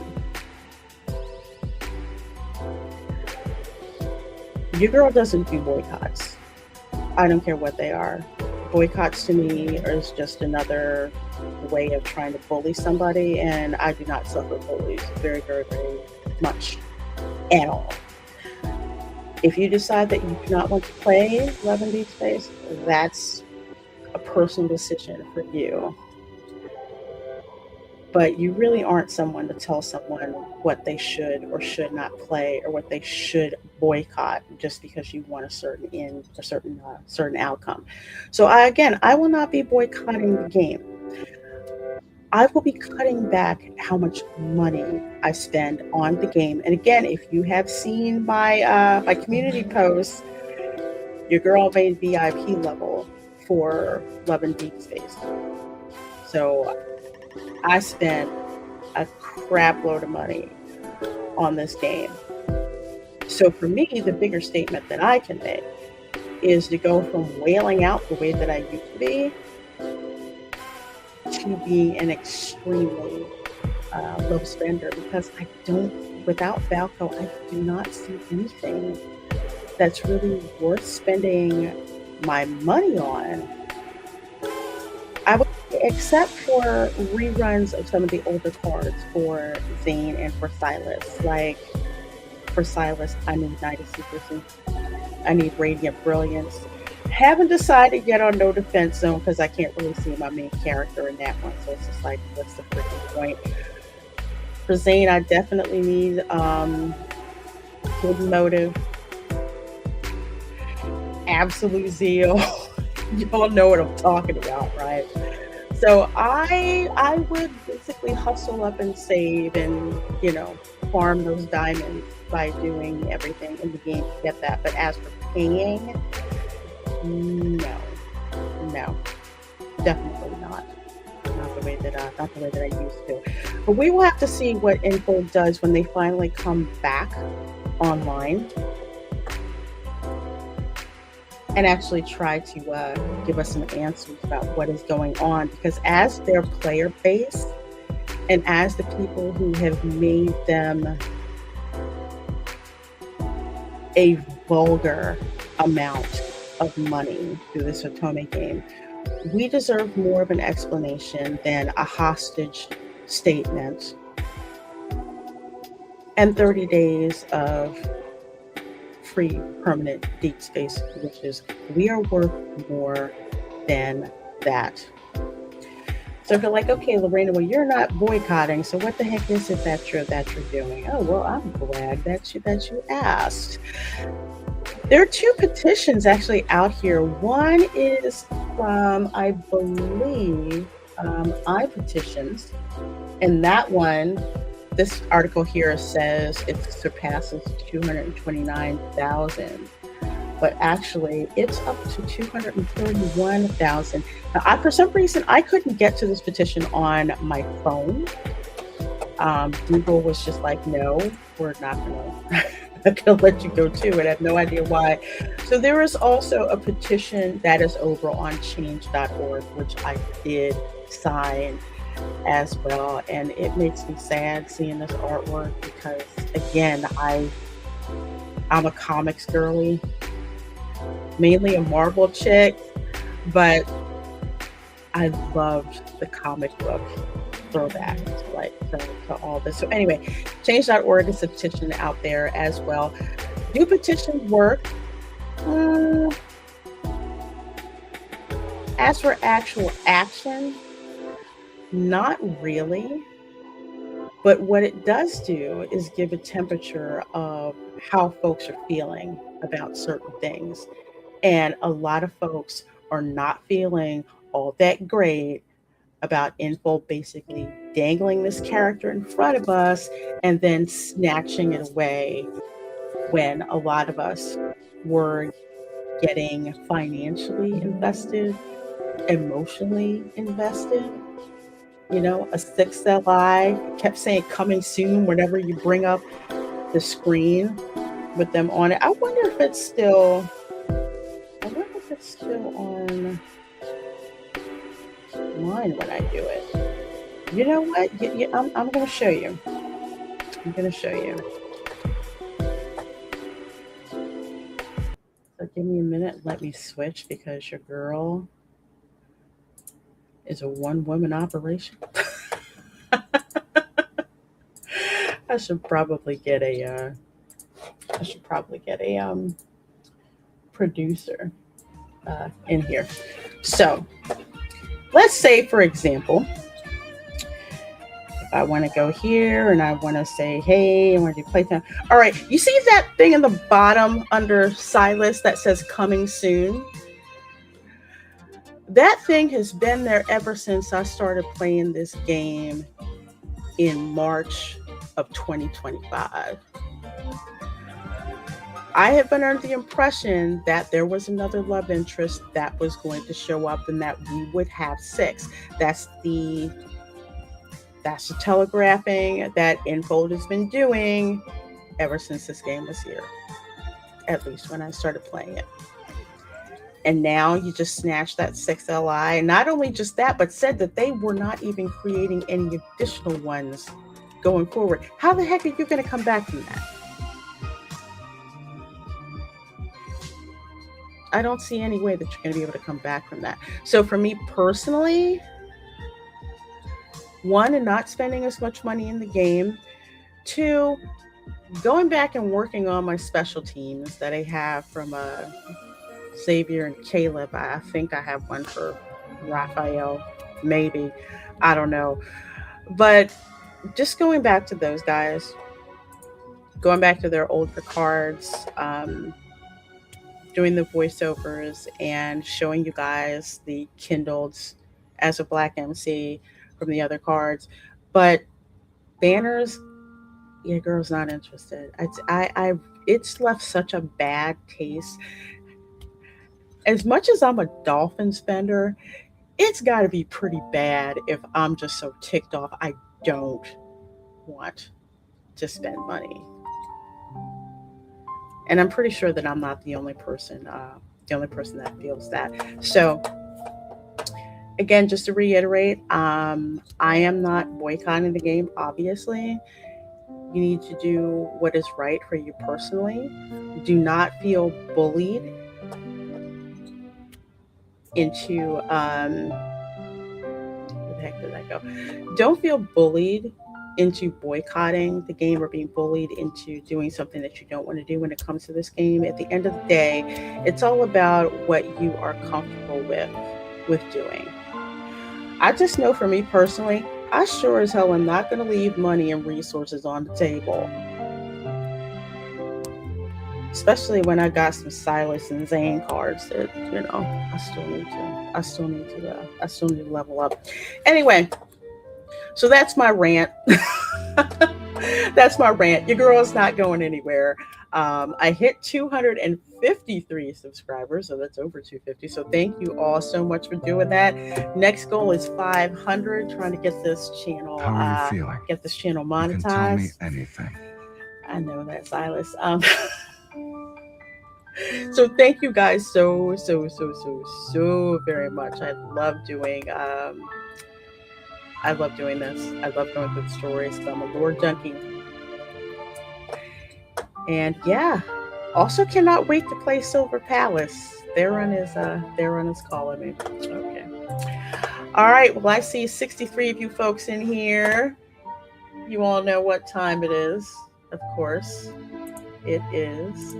Your girl doesn't do boycotts. I don't care what they are. Boycotts to me is just another way of trying to bully somebody, and I do not suffer bullies very, very, very much at all. If you decide that you do not want to play Love and Deepspace, that's a personal decision for you. But you really aren't someone to tell someone what they should or should not play or what they should boycott just because you want a certain end or certain outcome. So I will not be boycotting the game. I will be cutting back how much money I spend on the game. And again, if you have seen my my community posts, your girl made VIP level for Love and Deepspace. So I spent a crap load of money on this game. So for me, the bigger statement that I can make is to go from wailing out the way that I used to be to be an extremely low spender, because without Valko, I do not see anything that's really worth spending my money on. Except for reruns of some of the older cards for Zayne and for Silas. Like for Silas, I need Night of Secrecy. I need Radiant Brilliance. Haven't decided yet on No Defense Zone because I can't really see my main character in that one. So it's just like, what's the freaking point? For Zayne, I definitely need Hidden Motive, Absolute Zeal. Y'all know what I'm talking about, right? So I would basically hustle up and save and, farm those diamonds by doing everything in the game to get that. But as for paying, no, definitely not. Not the way that I used to. But we will have to see what Infold does when they finally come back online and actually try to give us some answers about what is going on. Because as their player base and as the people who have made them a vulgar amount of money through this Otome game, we deserve more of an explanation than a hostage statement and 30 days of free permanent deep space wishes. We are worth more than that. So if you're like, okay, Lorena, well, you're not boycotting, so what the heck is it that you're doing? Oh, well, I'm glad that you asked. There are two petitions actually out here. One is from, I believe, Petitions, and that one, this article here says it surpasses 229,000, but actually it's up to 231,000. Now, for some reason, I couldn't get to this petition on my phone. Google was just like, no, we're not gonna let you go to it. I have no idea why. So there is also a petition that is over on change.org, which I did sign as well, and it makes me sad seeing this artwork because, again, I'm a comics girly, mainly a Marvel chick, but I loved the comic book throwback to all this. So anyway, change.org is a petition out there as well. Do petitions work? As for actual action, not really. But what it does do is give a temperature of how folks are feeling about certain things. And a lot of folks are not feeling all that great about Infold basically dangling this character in front of us and then snatching it away when a lot of us were getting financially invested, emotionally invested. You know, a 6LI kept saying coming soon whenever you bring up the screen with them on it. I wonder if it's still online when I do it. You know what? I'm going to show you. I'm going to show you. So give me a minute. Let me switch because your girl is a one-woman operation. I should probably get a producer in here. So let's say, for example, if I want to go here and I want to say, hey, I want to do playtime. All right, you see that thing in the bottom under Silas that says coming soon? That thing has been there ever since I started playing this game in March of 2025. I have been under the impression that there was another love interest that was going to show up and that we would have 6. That's the telegraphing that Infold has been doing ever since this game was here, at least when I started playing it. And now you just snatched that 6LI. Not only just that, but said that they were not even creating any additional ones going forward. How the heck are you going to come back from that? I don't see any way that you're going to be able to come back from that. So for me personally, 1, and not spending as much money in the game. 2, going back and working on my special teams that I have from Xavier and Caleb. I think I have one for Raphael, maybe. I don't know. But just going back to those guys, going back to their older cards, doing the voiceovers and showing you guys the kindled as a Black MC from the other cards. But banners, your girl's not interested. It's left such a bad taste. As much as I'm a Dolphin spender, it's got to be pretty bad if I'm just so ticked off I don't want to spend money. And I'm pretty sure that I'm not the only person that feels that. So again, just to reiterate, I am not boycotting the game, obviously. You need to do what is right for you personally. Do not feel bullied into where the heck did I go? Don't feel bullied into boycotting the game or being bullied into doing something that you don't want to do when it comes to this game. At the end of the day, it's all about what you are comfortable with doing. I just know for me personally, I sure as hell am not going to leave money and resources on the table. Especially when I got some Silas and Zayne cards that, you know, I still need to level up. Anyway, so that's my rant. That's my rant. Your girl's not going anywhere. I hit 253 subscribers, so that's over 250. So thank you all so much for doing that. Next goal is 500. Trying to get this channel. How are you feeling? Get this channel monetized. You can tell me anything. I know that, Silas. So thank you guys so very much. I love doing this. I love going through the stories because I'm a lore junkie. And yeah, also cannot wait to play Silver Palace. Their run is calling me. Okay. All right. Well, I see 63 of you folks in here. You all know what time it is. Of course, it is.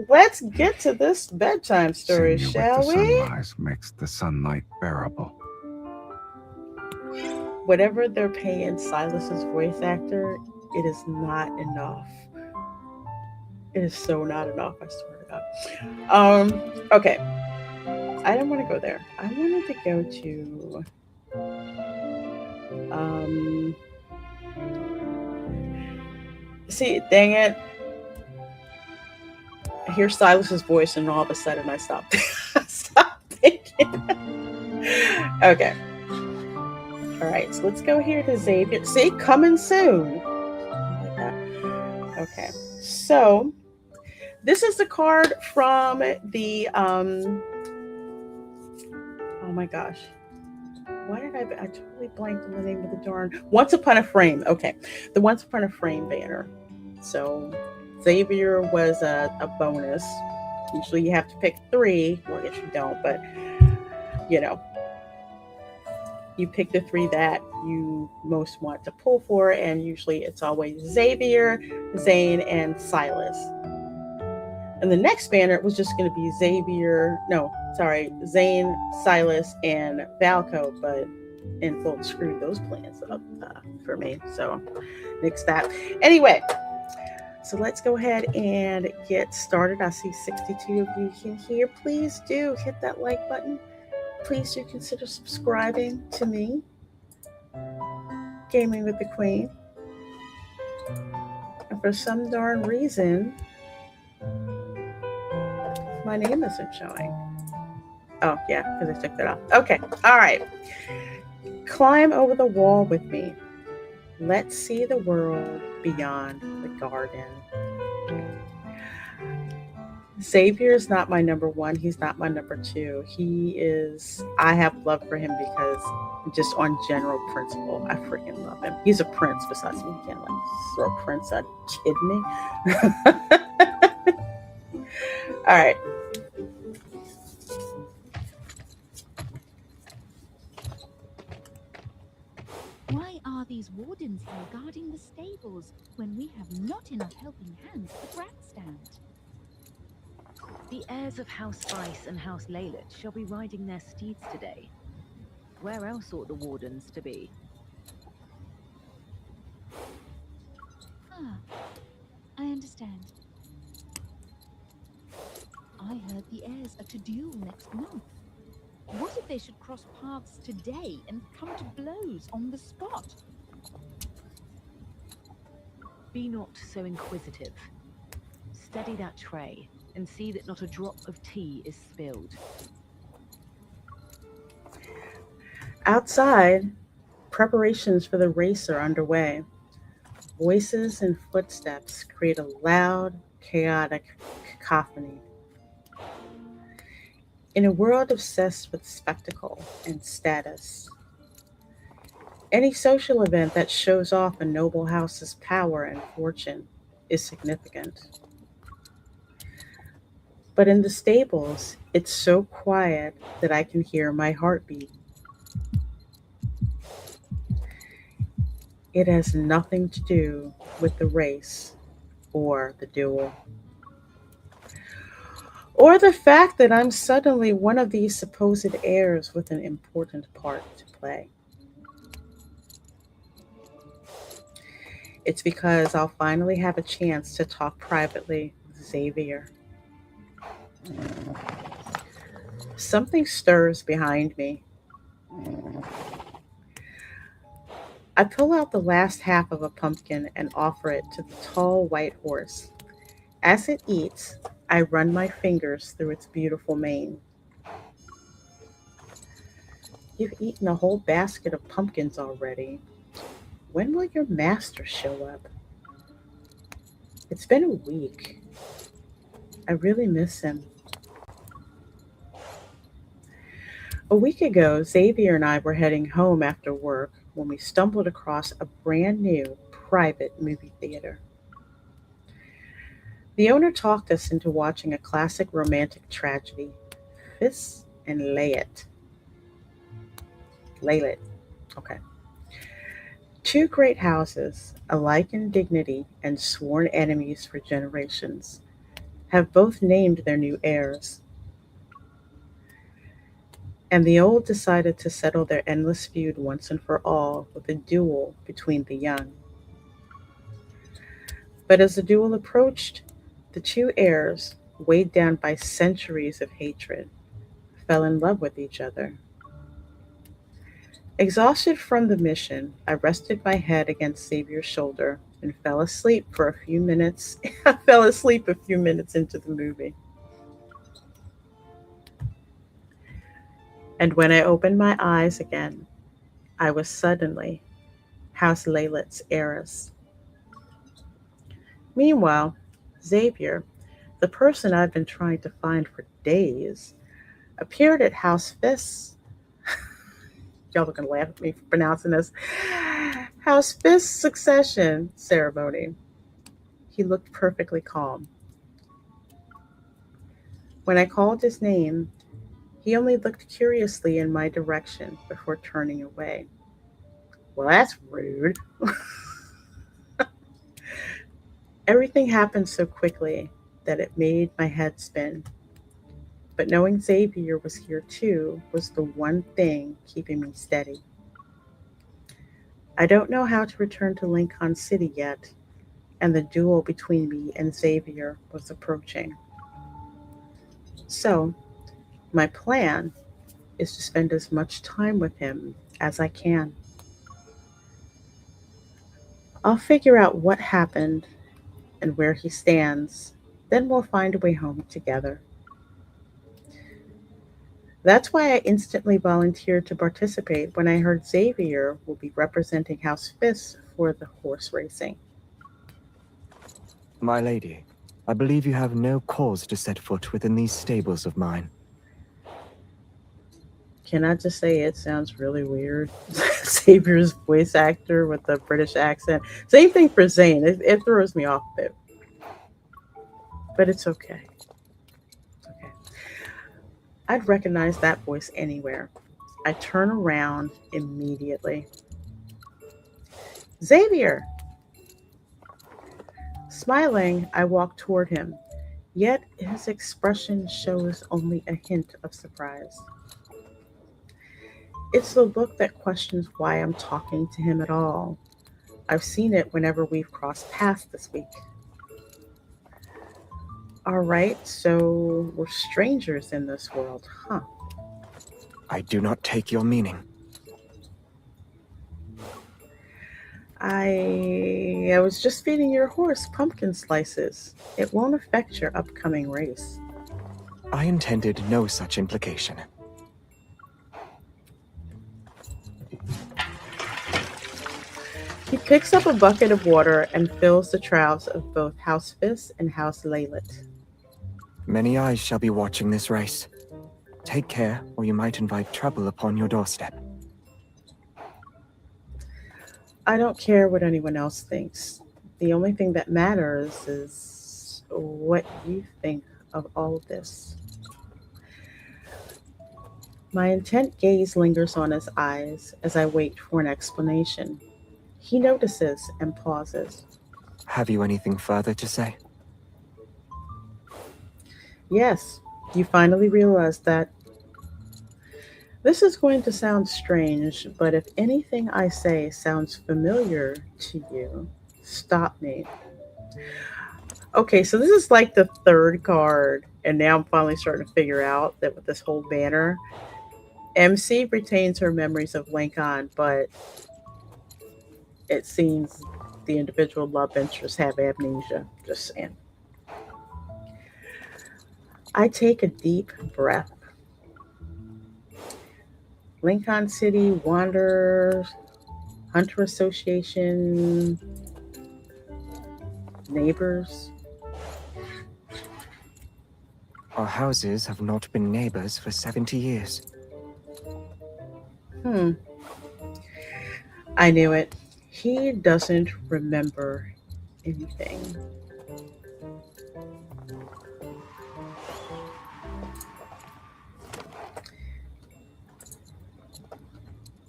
Let's get to this bedtime story, shall we? The sunrise makes the sunlight bearable. Whatever they're paying Silas's voice actor, it is not enough. It is so not enough, I swear to God. Okay. I don't want to go there. I wanted to go to see, dang it. I hear Silas's voice and all of a sudden I stopped. Stop thinking. Okay. All right, so let's go here to Xavier. See, coming soon. Like that. Okay. So this is the card from the oh my gosh. Why did I totally blanked on the name of the darn Once Upon a Frame. Okay. The Once Upon a Frame banner. So Xavier was a bonus. Usually you have to pick 3. Well, I guess you don't, but you know, you pick the 3 that you most want to pull for, and usually it's always Xavier, Zayne, and Silas. And the next banner was just going to be Zayne, Silas, and Valko, but Infold screwed those plans up for me, so nix that. Anyway, so let's go ahead and get started. I see 62 of you here. Please do hit that like button. Please do consider subscribing to me, Gaming with the Queen. And for some darn reason, my name isn't showing. Oh, yeah, because I took that off. Okay, all right. Climb over the wall with me. Let's see the world beyond the garden. Xavier is not my number 1. He's not my number 2. I have love for him because just on general principle, I freaking love him. He's a prince besides me. You can't throw Prince out. Kidding me? All right. Why are these wardens here guarding the stables when we have not enough helping hands at the grandstand? The heirs of House Vice and House Leylett shall be riding their steeds today. Where else ought the wardens to be? Ah, I understand. I heard the heirs are to duel next month. What if they should cross paths today and come to blows on the spot? Be not so inquisitive. Steady that tray and see that not a drop of tea is spilled. Outside, preparations for the race are underway. Voices and footsteps create a loud, chaotic cacophony. In a world obsessed with spectacle and status, any social event that shows off a noble house's power and fortune is significant. But in the stables, it's so quiet that I can hear my heartbeat. It has nothing to do with the race or the duel, or the fact that I'm suddenly one of these supposed heirs with an important part to play. It's because I'll finally have a chance to talk privately with Xavier. Something stirs behind me. I pull out the last half of a pumpkin and offer it to the tall white horse. As it eats, I run my fingers through its beautiful mane. You've eaten a whole basket of pumpkins already. When will your master show up? It's been a week. I really miss him. A week ago, Xavier and I were heading home after work when we stumbled across a brand new private movie theater. The owner talked us into watching a classic romantic tragedy, Fis and Leylett. Okay. 2 great houses, alike in dignity and sworn enemies for generations, have both named their new heirs. And the old decided to settle their endless feud once and for all with a duel between the young. But as the duel approached, the 2 heirs weighed down by centuries of hatred, fell in love with each other. Exhausted from the mission, I rested my head against Xavier's shoulder and fell asleep for a few minutes. I fell asleep a few minutes into the movie. And when I opened my eyes again, I was suddenly House Laylet's heiress. Meanwhile, Xavier, the person I've been trying to find for days, appeared at House Fist's. Y'all are going to laugh at me for pronouncing this. House Fist's succession ceremony. He looked perfectly calm. When I called his name, he only looked curiously in my direction before turning away. Well, that's rude. Everything happened so quickly that it made my head spin. But knowing Xavier was here too was the one thing keeping me steady. I don't know how to return to Lincoln City yet, and the duel between me and Xavier was approaching. So, my plan is to spend as much time with him as I can. I'll figure out what happened and where he stands, then we'll find a way home together. That's why I instantly volunteered to participate when I heard Xavier will be representing House Fist for the horse racing. My lady, I believe you have no cause to set foot within these stables of mine. Can I just say it sounds really weird? Xavier's voice actor with a British accent. Same thing for Zayne. It throws me off a bit. But it's okay. It's okay. I'd recognize that voice anywhere. I turn around immediately. Xavier! Smiling, I walk toward him, yet his expression shows only a hint of surprise. It's the look that questions why I'm talking to him at all. I've seen it whenever we've crossed paths this week. All right, so we're strangers in this world, huh? I do not take your meaning. I was just feeding your horse pumpkin slices. It won't affect your upcoming race. I intended no such implication. He picks up a bucket of water and fills the troughs of both House Fist and House Laylet. Many eyes shall be watching this race. Take care, or you might invite trouble upon your doorstep. I don't care what anyone else thinks. The only thing that matters is what you think of all of this. My intent gaze lingers on his eyes as I wait for an explanation. He notices and pauses. Have you anything further to say? Yes, you finally realize that. This is going to sound strange, but if anything I say sounds familiar to you, stop me. Okay, so this is like the third card, and now I'm finally starting to figure out that with this whole banner, MC retains her memories of Lincoln, but it seems the individual love interests have amnesia. Just saying. I take a deep breath. Lincoln City Wanderers Hunter Association neighbors. Our houses have not been neighbors for 70 years. I knew it. He doesn't remember anything.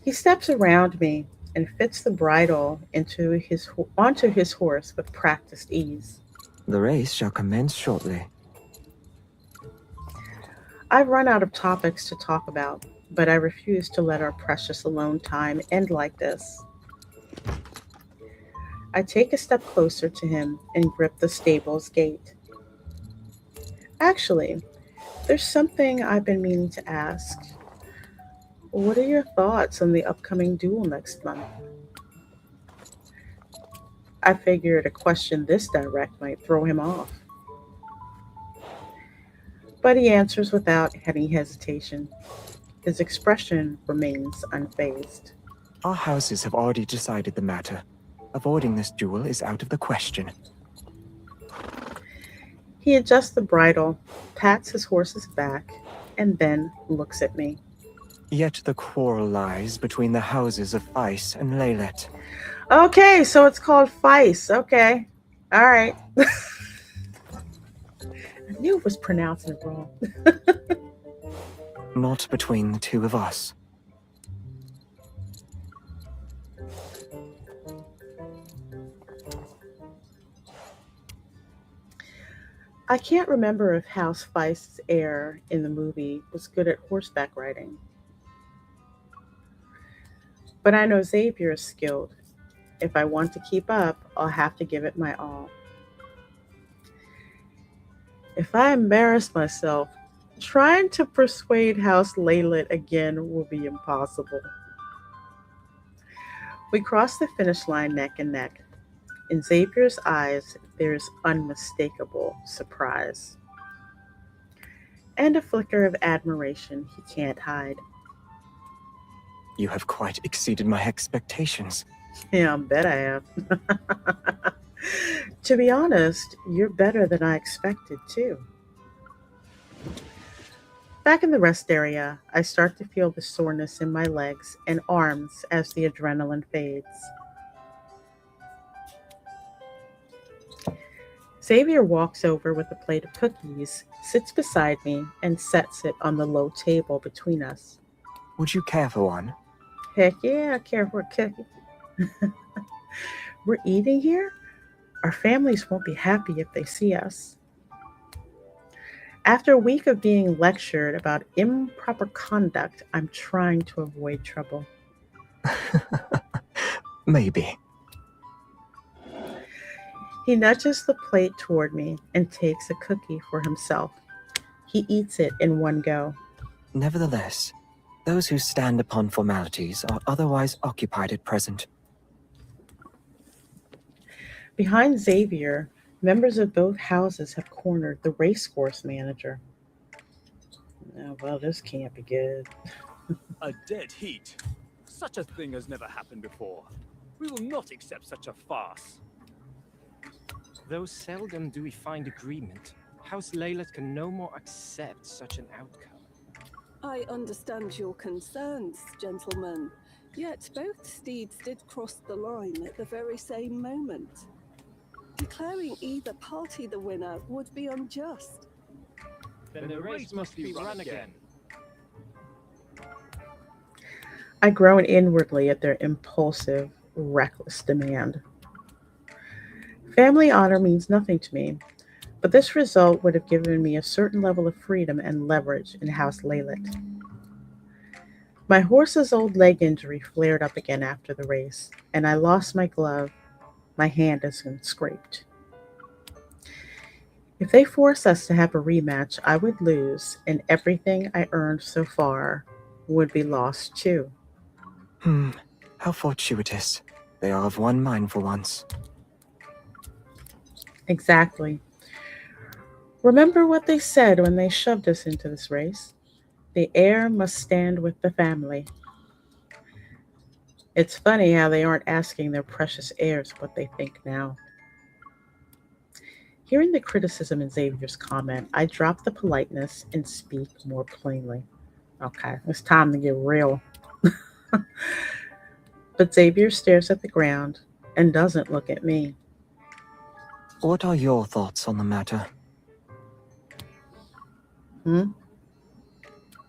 He steps around me and fits the bridle onto his horse with practiced ease. The race shall commence shortly. I've run out of topics to talk about, but I refuse to let our precious alone time end like this. I take a step closer to him and grip the stable's gate. Actually, there's something I've been meaning to ask. What are your thoughts on the upcoming duel next month? I figured a question this direct might throw him off, but he answers without any hesitation. His expression remains unfazed. Our houses have already decided the matter. Avoiding this duel is out of the question. He adjusts the bridle, pats his horse's back, and then looks at me. Yet the quarrel lies between the houses of Vice and Leylet. Okay, so it's called Feist. Okay. All right. I knew it was pronouncing it wrong. Not between the two of us. I can't remember if House Feist's heir in the movie was good at horseback riding, but I know Xavier is skilled. If I want to keep up, I'll have to give it my all. If I embarrass myself, trying to persuade House Leyland again will be impossible. We cross the finish line neck and neck. In Xavier's eyes, there's unmistakable surprise and a flicker of admiration he can't hide. You have quite exceeded my expectations. Yeah, I bet I have. To be honest, you're better than I expected, too. Back in the rest area, I start to feel the soreness in my legs and arms as the adrenaline fades. Xavier walks over with a plate of cookies, sits beside me, and sets it on the low table between us. Would you care for one? Heck yeah, I care for a cookie. We're eating here? Our families won't be happy if they see us. After a week of being lectured about improper conduct, I'm trying to avoid trouble. Maybe. He nudges the plate toward me and takes a cookie for himself. He eats it in one go. Nevertheless, those who stand upon formalities are otherwise occupied at present. Behind Xavier, members of both houses have cornered the racecourse manager. Oh, well, this can't be good. A dead heat? Such a thing has never happened before. We will not accept such a farce. Though seldom do we find agreement, House Leylet can no more accept such an outcome. I understand your concerns, gentlemen. Yet both steeds did cross the line at the very same moment. Declaring either party the winner would be unjust. Then the race must be run again. I groan inwardly at their impulsive, reckless demand. Family honor means nothing to me, but this result would have given me a certain level of freedom and leverage in House Leylet. My horse's old leg injury flared up again after the race, and I lost my glove. My hand has been scraped. If they force us to have a rematch, I would lose, and everything I earned so far would be lost too. How fortuitous. They are of one mind for once. Exactly. Remember what they said when they shoved us into this race? The heir must stand with the family. It's funny how they aren't asking their precious heirs what they think now. Hearing the criticism in Xavier's comment, I drop the politeness and speak more plainly. Okay, it's time to get real. But Xavier stares at the ground and doesn't look at me. What are your thoughts on the matter?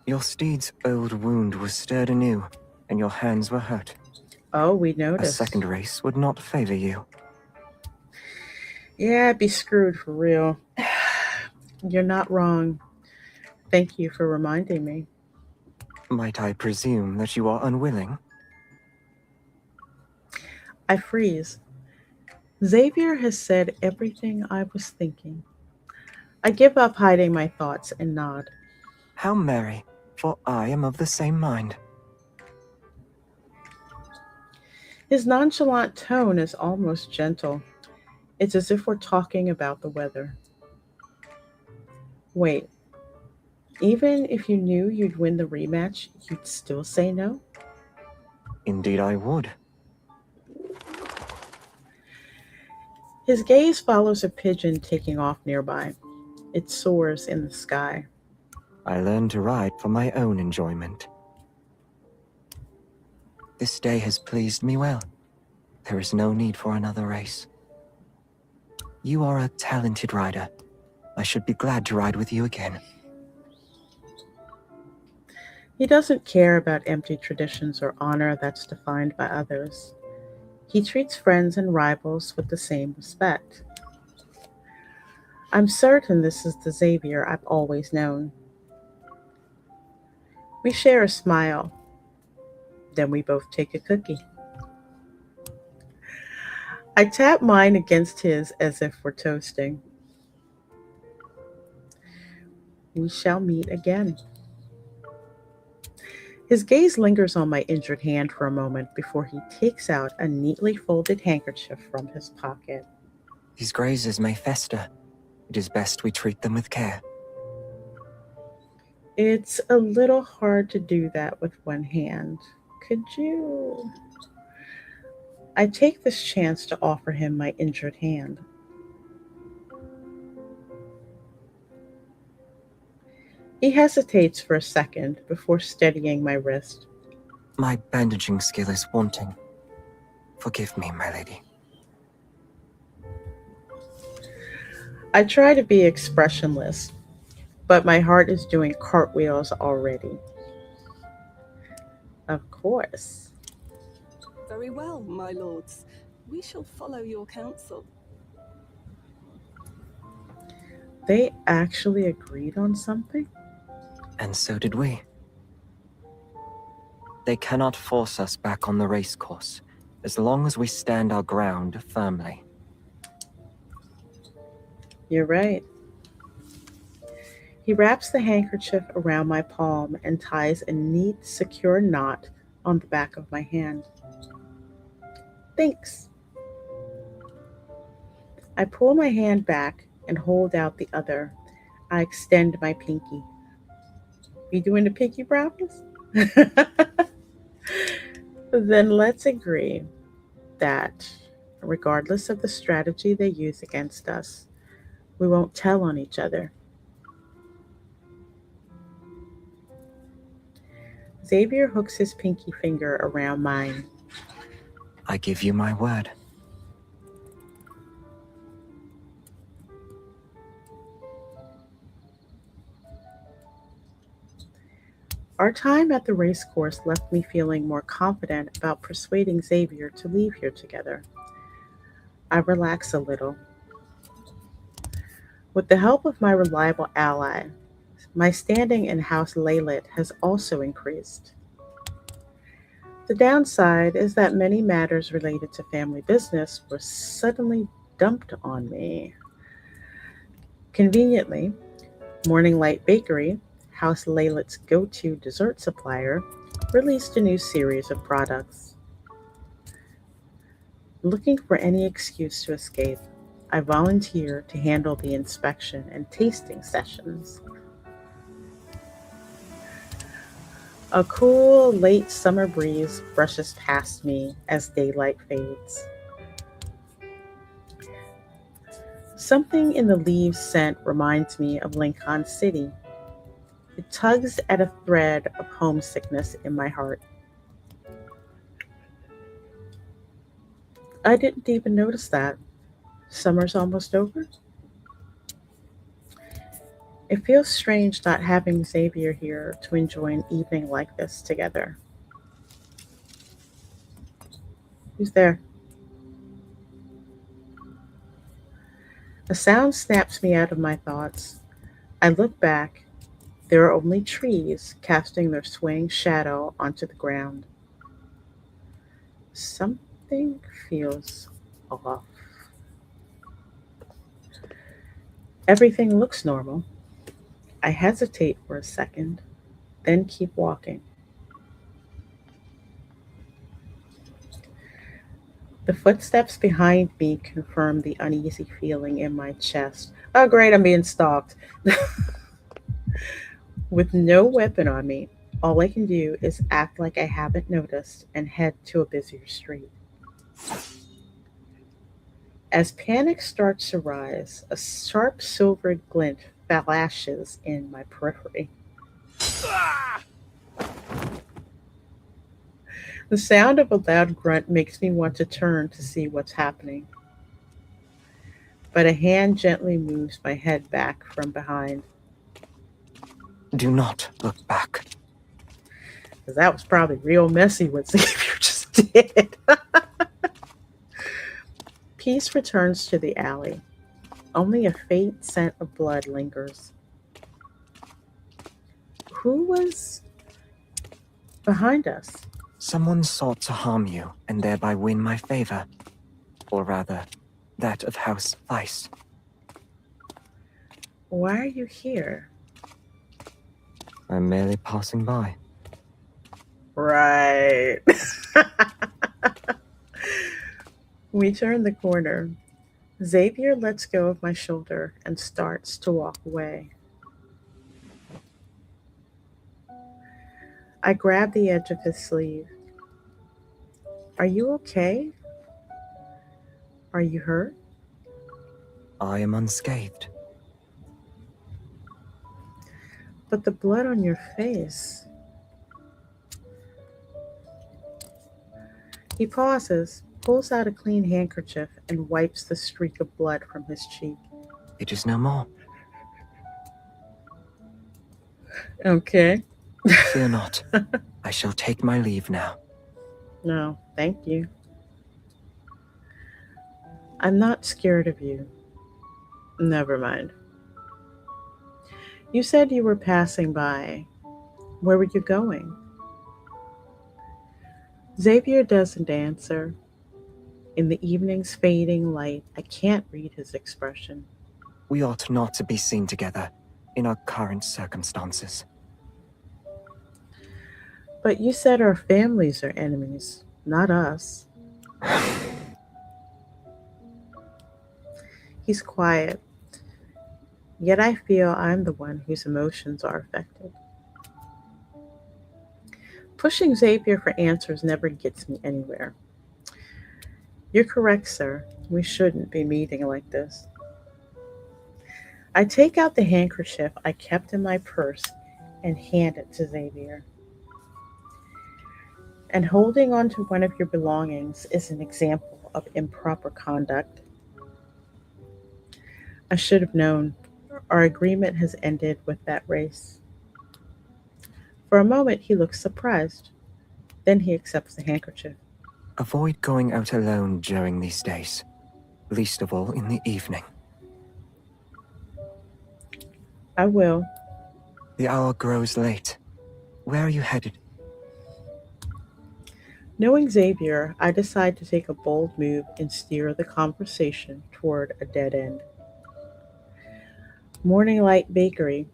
Your steed's old wound was stirred anew, and your hands were hurt. Oh, we A noticed. second race would not favor you. Yeah, I'd be screwed for real. You're not wrong. Thank you for reminding me. Might I presume that you are unwilling? I freeze. Xavier has said everything I was thinking. I give up hiding my thoughts and nod. How merry, for I am of the same mind. His nonchalant tone is almost gentle. It's as if we're talking about the weather. Wait, even if you knew you'd win the rematch, you'd still say no? Indeed I would. His gaze follows a pigeon taking off nearby. It soars in the sky. I learned to ride for my own enjoyment. This day has pleased me well. There is no need for another race. You are a talented rider. I should be glad to ride with you again. He doesn't care about empty traditions or honor that's defined by others. He treats friends and rivals with the same respect. I'm certain this is the Xavier I've always known. We share a smile. Then we both take a cookie. I tap mine against his as if we're toasting. We shall meet again. His gaze lingers on my injured hand for a moment before he takes out a neatly folded handkerchief from his pocket. These grazes may fester. It is best we treat them with care. It's a little hard to do that with one hand. Could you? I take this chance to offer him my injured hand. He hesitates for a second before steadying my wrist. My bandaging skill is wanting. Forgive me, my lady. I try to be expressionless, but my heart is doing cartwheels already. Of course. Very well, my lords. We shall follow your counsel. They actually agreed on something? And so did we. They cannot force us back on the race course, as long as we stand our ground firmly. You're right. He wraps the handkerchief around my palm and ties a neat, secure knot on the back of my hand. Thanks. I pull my hand back and hold out the other. I extend my pinky. You doing the pinky promise? Then let's agree that, regardless of the strategy they use against us, we won't tell on each other. Xavier hooks his pinky finger around mine. I give you my word. Our time at the race course left me feeling more confident about persuading Xavier to leave here together. I relax a little. With the help of my reliable ally, my standing in House Laylet has also increased. The downside is that many matters related to family business were suddenly dumped on me. Conveniently, Morning Light Bakery, House Laylet's go-to dessert supplier, released a new series of products. Looking for any excuse to escape, I volunteer to handle the inspection and tasting sessions. A cool, late summer breeze brushes past me as daylight fades. Something in the leaves' scent reminds me of Lincoln City. It tugs at a thread of homesickness in my heart. I didn't even notice that. Summer's almost over? It feels strange not having Xavier here to enjoy an evening like this together. Who's there? A sound snaps me out of my thoughts. I look back. There are only trees casting their swaying shadow onto the ground. Something feels off. Everything looks normal. I hesitate for a second, then keep walking. The footsteps behind me confirm the uneasy feeling in my chest. Oh, great, I'm being stalked. With no weapon on me, all I can do is act like I haven't noticed and head to a busier street. As panic starts to rise, a sharp silvered glint flashes in my periphery. The sound of a loud grunt makes me want to turn to see what's happening. But a hand gently moves my head back from behind. Do not look back. Because that was probably real messy what Xavier just did. Peace returns to the alley. Only a faint scent of blood lingers. Who was behind us? Someone sought to harm you and thereby win my favor. Or rather, that of House Vice. Why are you here? I'm merely passing by. Right. We turn the corner. Xavier lets go of my shoulder and starts to walk away. I grab the edge of his sleeve. Are you okay? Are you hurt? I am unscathed. But the blood on your face. He pauses, pulls out a clean handkerchief, and wipes the streak of blood from his cheek. It is no more. Okay. Fear not. I shall take my leave now. No, thank you. I'm not scared of you. Never mind. You said you were passing by. Where were you going? Xavier doesn't answer. In the evening's fading light, I can't read his expression. We ought not to be seen together in our current circumstances. But you said our families are enemies, not us. He's quiet, yet I feel I'm the one whose emotions are affected. Pushing Xavier for answers never gets me anywhere. You're correct, sir. We shouldn't be meeting like this. I take out the handkerchief I kept in my purse and hand it to Xavier. And holding on to one of your belongings is an example of improper conduct. I should have known. Our agreement has ended with that race. For a moment, he looks surprised. Then he accepts the handkerchief. Avoid going out alone during these days, least of all in the evening. I will. The hour grows late. Where are you headed? Knowing Xavier, I decide to take a bold move and steer the conversation toward a dead end. Morning Light Bakery.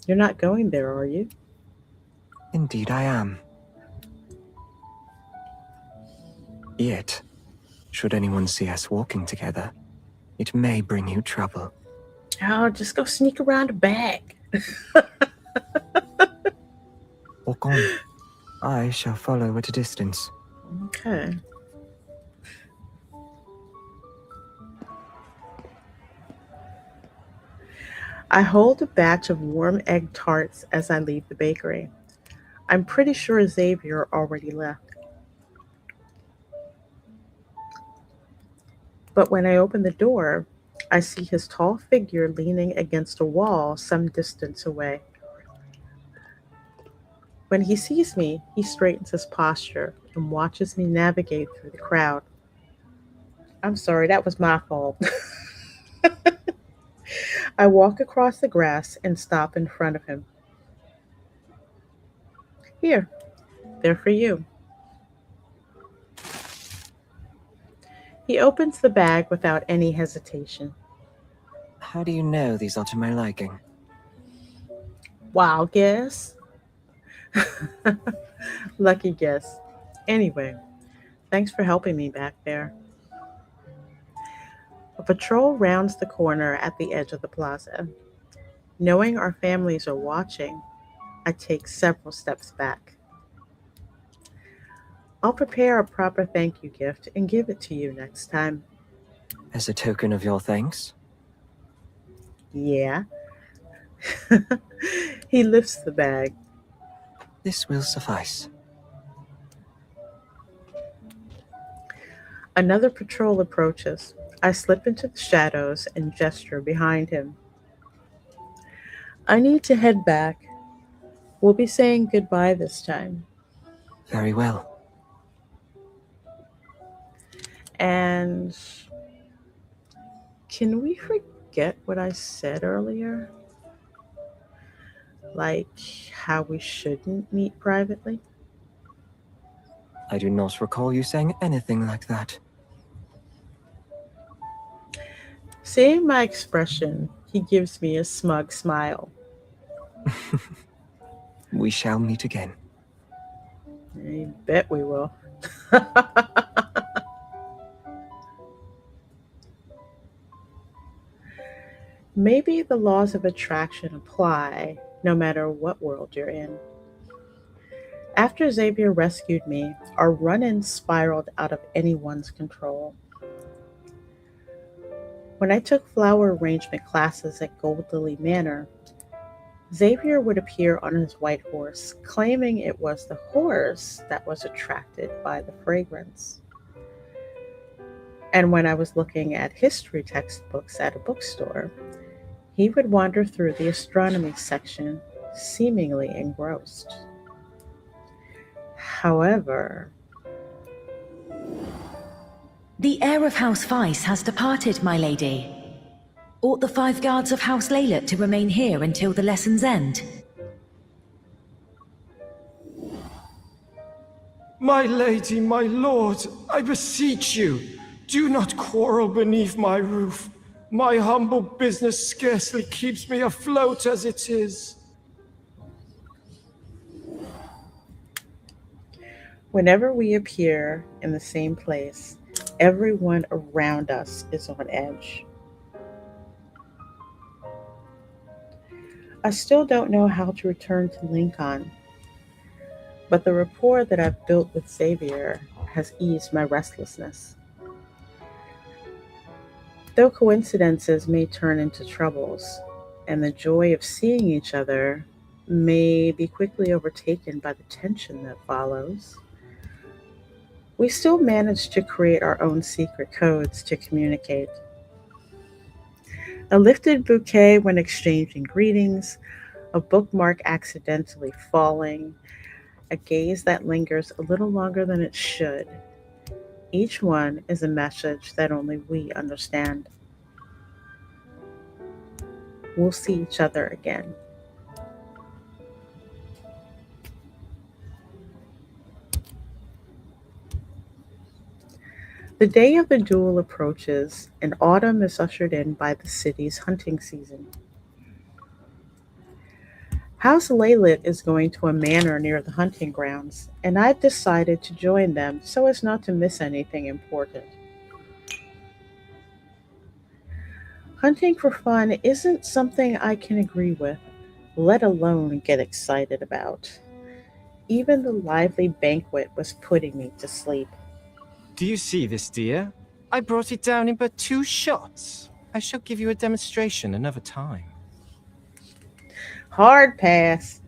You're not going there, are you? Indeed I am. Yet, should anyone see us walking together, it may bring you trouble. Oh, just go sneak around the back. Walk on. I shall follow at a distance. Okay. I hold a batch of warm egg tarts as I leave the bakery. I'm pretty sure Xavier already left. But when I open the door, I see his tall figure leaning against a wall some distance away. When he sees me, he straightens his posture and watches me navigate through the crowd. I'm sorry, that was my fault. I walk across the grass and stop in front of him. Here, they're for you. He opens the bag without any hesitation. How do you know these are to my liking? Wild guess. Lucky guess. Anyway, thanks for helping me back there. A patrol rounds the corner at the edge of the plaza. Knowing our families are watching, I take several steps back. I'll prepare a proper thank you gift and give it to you next time. As a token of your thanks? Yeah. He lifts the bag. This will suffice. Another patrol approaches. I slip into the shadows and gesture behind him. I need to head back. We'll be saying goodbye this time. Very well. And can we forget what I said earlier? Like how we shouldn't meet privately? I do not recall you saying anything like that. Seeing my expression, he gives me a smug smile. We shall meet again. I bet we will. Maybe the laws of attraction apply no matter what world you're in. After Xavier rescued me, our run-in spiraled out of anyone's control. When I took flower arrangement classes at Gold Lily Manor, Xavier would appear on his white horse, claiming it was the horse that was attracted by the fragrance. And when I was looking at history textbooks at a bookstore, he would wander through the astronomy section, seemingly engrossed. However, the heir of House Weiss has departed, my lady. Ought the 5 guards of House Laylet to remain here until the lesson's end? My lady, my lord, I beseech you, do not quarrel beneath my roof. My humble business scarcely keeps me afloat as it is. whenever we appear in the same place, everyone around us is on edge. I still don't know how to return to Lincoln, but the rapport that I've built with Xavier has eased my restlessness. Though coincidences may turn into troubles, and the joy of seeing each other may be quickly overtaken by the tension that follows, we still manage to create our own secret codes to communicate. A lifted bouquet when exchanging greetings, a bookmark accidentally falling, a gaze that lingers a little longer than it should. Each one is a message that only we understand. We'll see each other again. The day of the duel approaches, and autumn is ushered in by the city's hunting season. House Laylet is going to a manor near the hunting grounds, and I've decided to join them so as not to miss anything important. Hunting for fun isn't something I can agree with, let alone get excited about. Even the lively banquet was putting me to sleep. Do you see this, dear? I brought it down in but 2 shots. I shall give you a demonstration another time. Hard pass.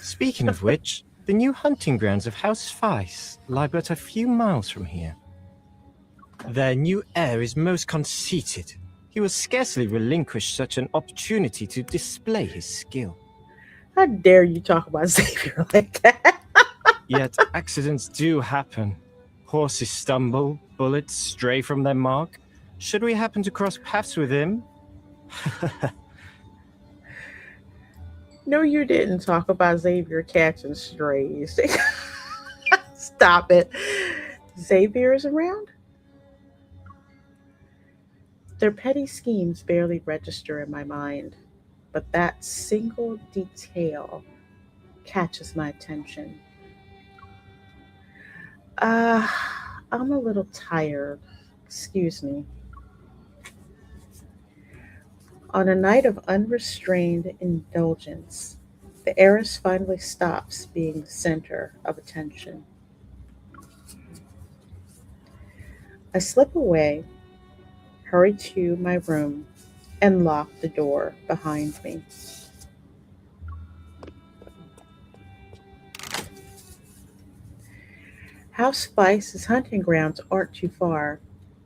Speaking of which, the new hunting grounds of House Weiss lie but a few miles from here. Their new heir is most conceited. He will scarcely relinquish such an opportunity to display his skill. How dare you talk about Xavier like that? Yet accidents do happen. Horses stumble, bullets stray from their mark. Should we happen to cross paths with him? No, you didn't talk about Xavier catching strays. Stop it. Xavier is around? Their petty schemes barely register in my mind, but that single detail catches my attention. Uh, I'm a little tired. Excuse me. On a night of unrestrained indulgence, the heiress finally stops being the center of attention. I slip away, hurry to my room, and lock the door behind me. House Spice's hunting grounds aren't too far,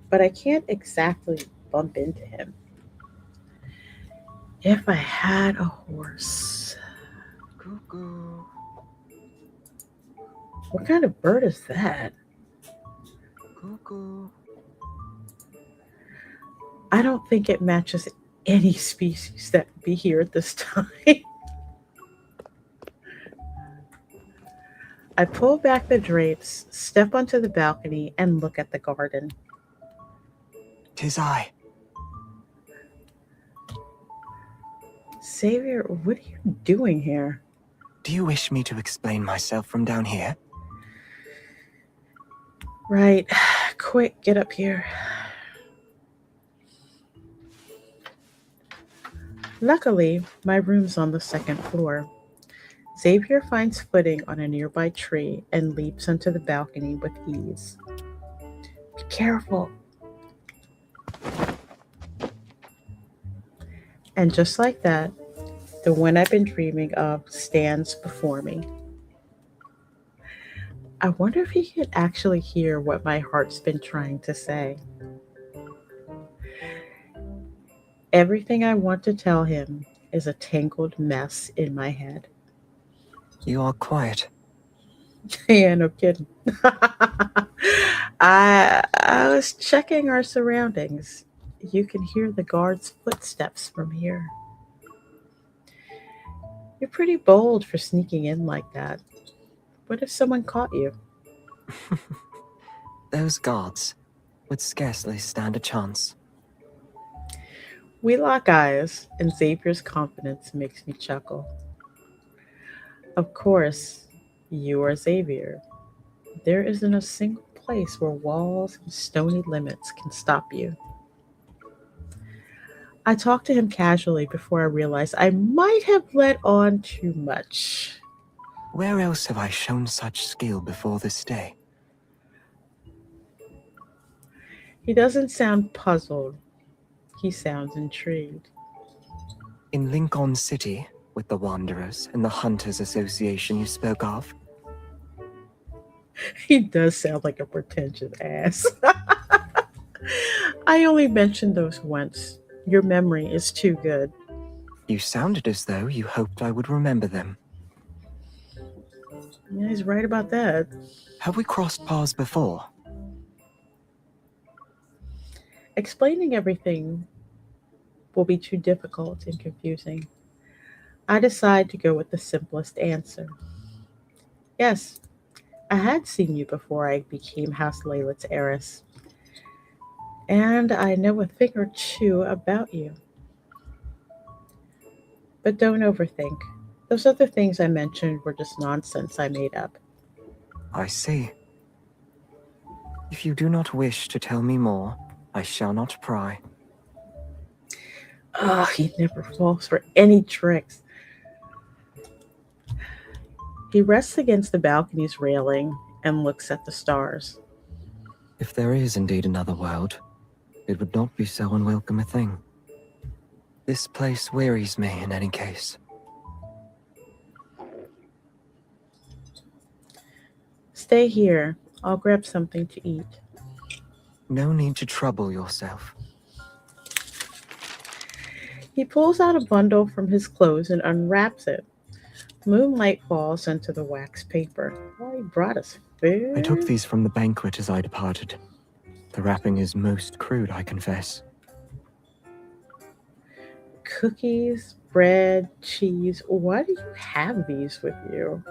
but I can't exactly bump into him. If I had a horse. Cuckoo. What kind of bird is that? Cuckoo. I don't think it matches any species that would be here at this time. I pull back the drapes, step onto the balcony, and look at the garden. 'Tis I. Xavier, what are you doing here? Do you wish me to explain myself from down here? Right. Quick, get up here. Luckily, my room's on the second floor. Xavier finds footing on a nearby tree and leaps onto the balcony with ease. Be careful. And just like that, the one I've been dreaming of stands before me. I wonder if he could actually hear what my heart's been trying to say. Everything I want to tell him is a tangled mess in my head. You are quiet. Yeah, no kidding. I was checking our surroundings. You can hear the guard's footsteps from here. You're pretty bold for sneaking in like that. What if someone caught you? Those guards would scarcely stand a chance. We lock eyes, and Xavier's confidence makes me chuckle. Of course, you are Xavier. There isn't a single place where walls and stony limits can stop you. I talked to him casually before I realized I might have let on too much. Where else have I shown such skill before this day? He doesn't sound puzzled. He sounds intrigued. In Lincoln City, with the Wanderers and the Hunters Association you spoke of? He does sound like a pretentious ass. I only mentioned those once. Your memory is too good. You sounded as though you hoped I would remember them. Yeah, he's right about that. Have we crossed paths before? Explaining everything will be too difficult and confusing. I decide to go with the simplest answer. Yes, I had seen you before I became House Laylet's heiress. And I know a thing or two about you. But don't overthink. Those other things I mentioned were just nonsense I made up. I see. If you do not wish to tell me more, I shall not pry. He never falls for any tricks. He rests against the balcony's railing and looks at the stars. If there is indeed another world, it would not be so unwelcome a thing. This place wearies me in any case. Stay here. I'll grab something to eat. No need to trouble yourself. He pulls out a bundle from his clothes and unwraps it. Moonlight falls into the wax paper. Oh, he brought us food. I took these from the banquet as I departed. The wrapping is most crude, I confess. Cookies, bread, cheese. Why do you have these with you?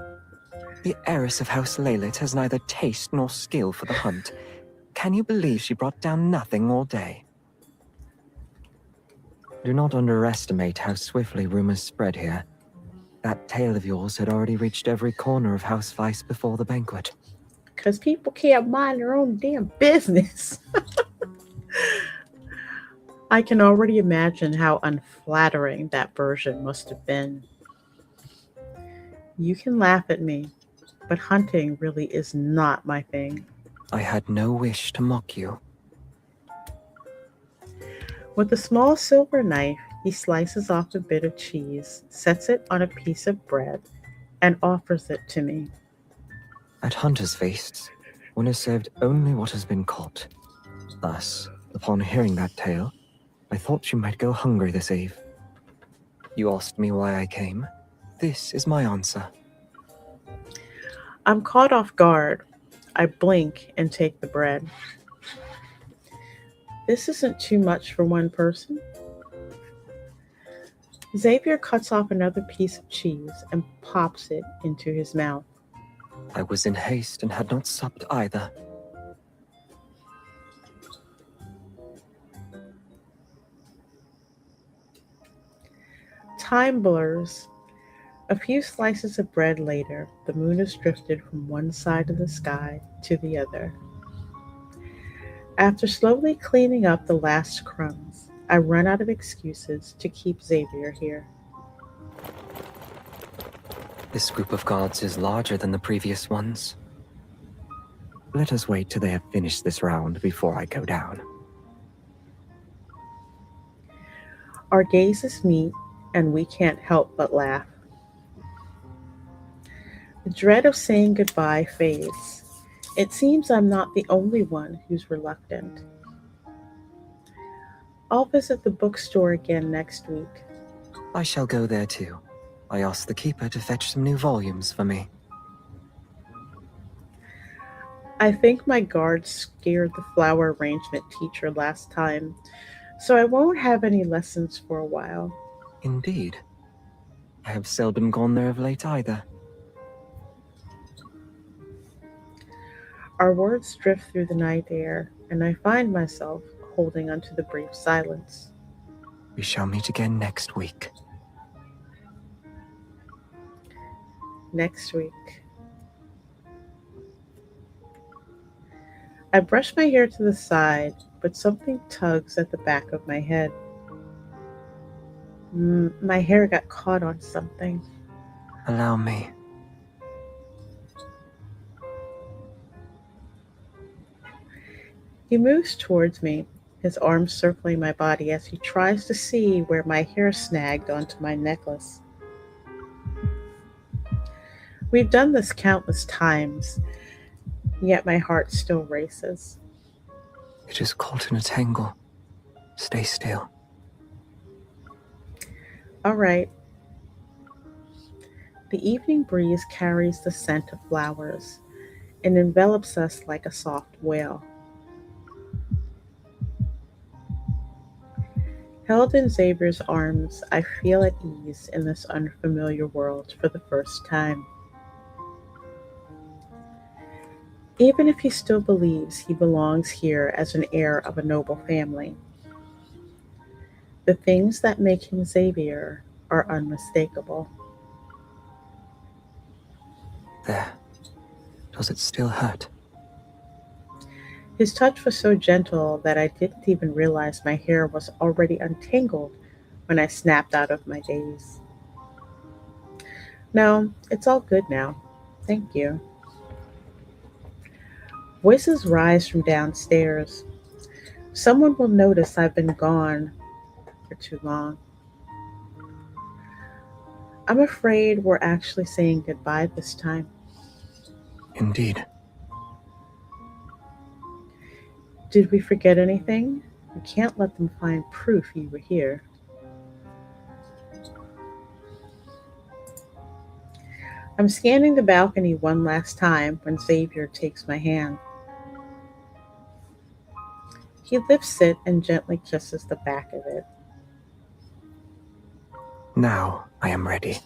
The heiress of House Laylet has neither taste nor skill for the hunt. Can you believe she brought down nothing all day? Do not underestimate how swiftly rumors spread here. That tale of yours had already reached every corner of House Vice before the banquet. Because people can't mind their own damn business. I can already imagine how unflattering that version must have been. You can laugh at me, but hunting really is not my thing. I had no wish to mock you. With a small silver knife, he slices off a bit of cheese, sets it on a piece of bread, and offers it to me. At Hunter's Feasts, one is served only what has been caught. Thus, upon hearing that tale, I thought you might go hungry this eve. You asked me why I came. This is my answer. I'm caught off guard. I blink and take the bread. This isn't too much for one person. Xavier cuts off another piece of cheese and pops it into his mouth. I was in haste and had not supped either. Time blurs. A few slices of bread later, the moon has drifted from one side of the sky to the other. After slowly cleaning up the last crumbs, I run out of excuses to keep Xavier here. This group of gods is larger than the previous ones. Let us wait till they have finished this round before I go down. Our gazes meet, and we can't help but laugh. The dread of saying goodbye fades. It seems I'm not the only one who's reluctant. I'll visit the bookstore again next week. I shall go there too. I asked the keeper to fetch some new volumes for me. I think my guards scared the flower arrangement teacher last time, so I won't have any lessons for a while. Indeed. I have seldom gone there of late either. Our words drift through the night air, and I find myself holding onto the brief silence. We shall meet again next week. Next week. I brush my hair to the side, but something tugs at the back of my head. My hair got caught on something. Allow me. He moves towards me, his arms circling my body as he tries to see where my hair snagged onto my necklace. We've done this countless times, yet my heart still races. It is caught in a tangle. Stay still. All right. The evening breeze carries the scent of flowers and envelops us like a soft veil. Held in Xavier's arms, I feel at ease in this unfamiliar world for the first time. Even if he still believes he belongs here as an heir of a noble family, the things that make him Xavier are unmistakable. There. Does it still hurt? His touch was so gentle that I didn't even realize my hair was already untangled when I snapped out of my daze. No, it's all good now. Thank you. Voices rise from downstairs. Someone will notice I've been gone for too long. I'm afraid we're actually saying goodbye this time. Indeed. Did we forget anything? We can't let them find proof you were here. I'm scanning the balcony one last time when Xavier takes my hand. He lifts it and gently kisses the back of it. Now I am ready.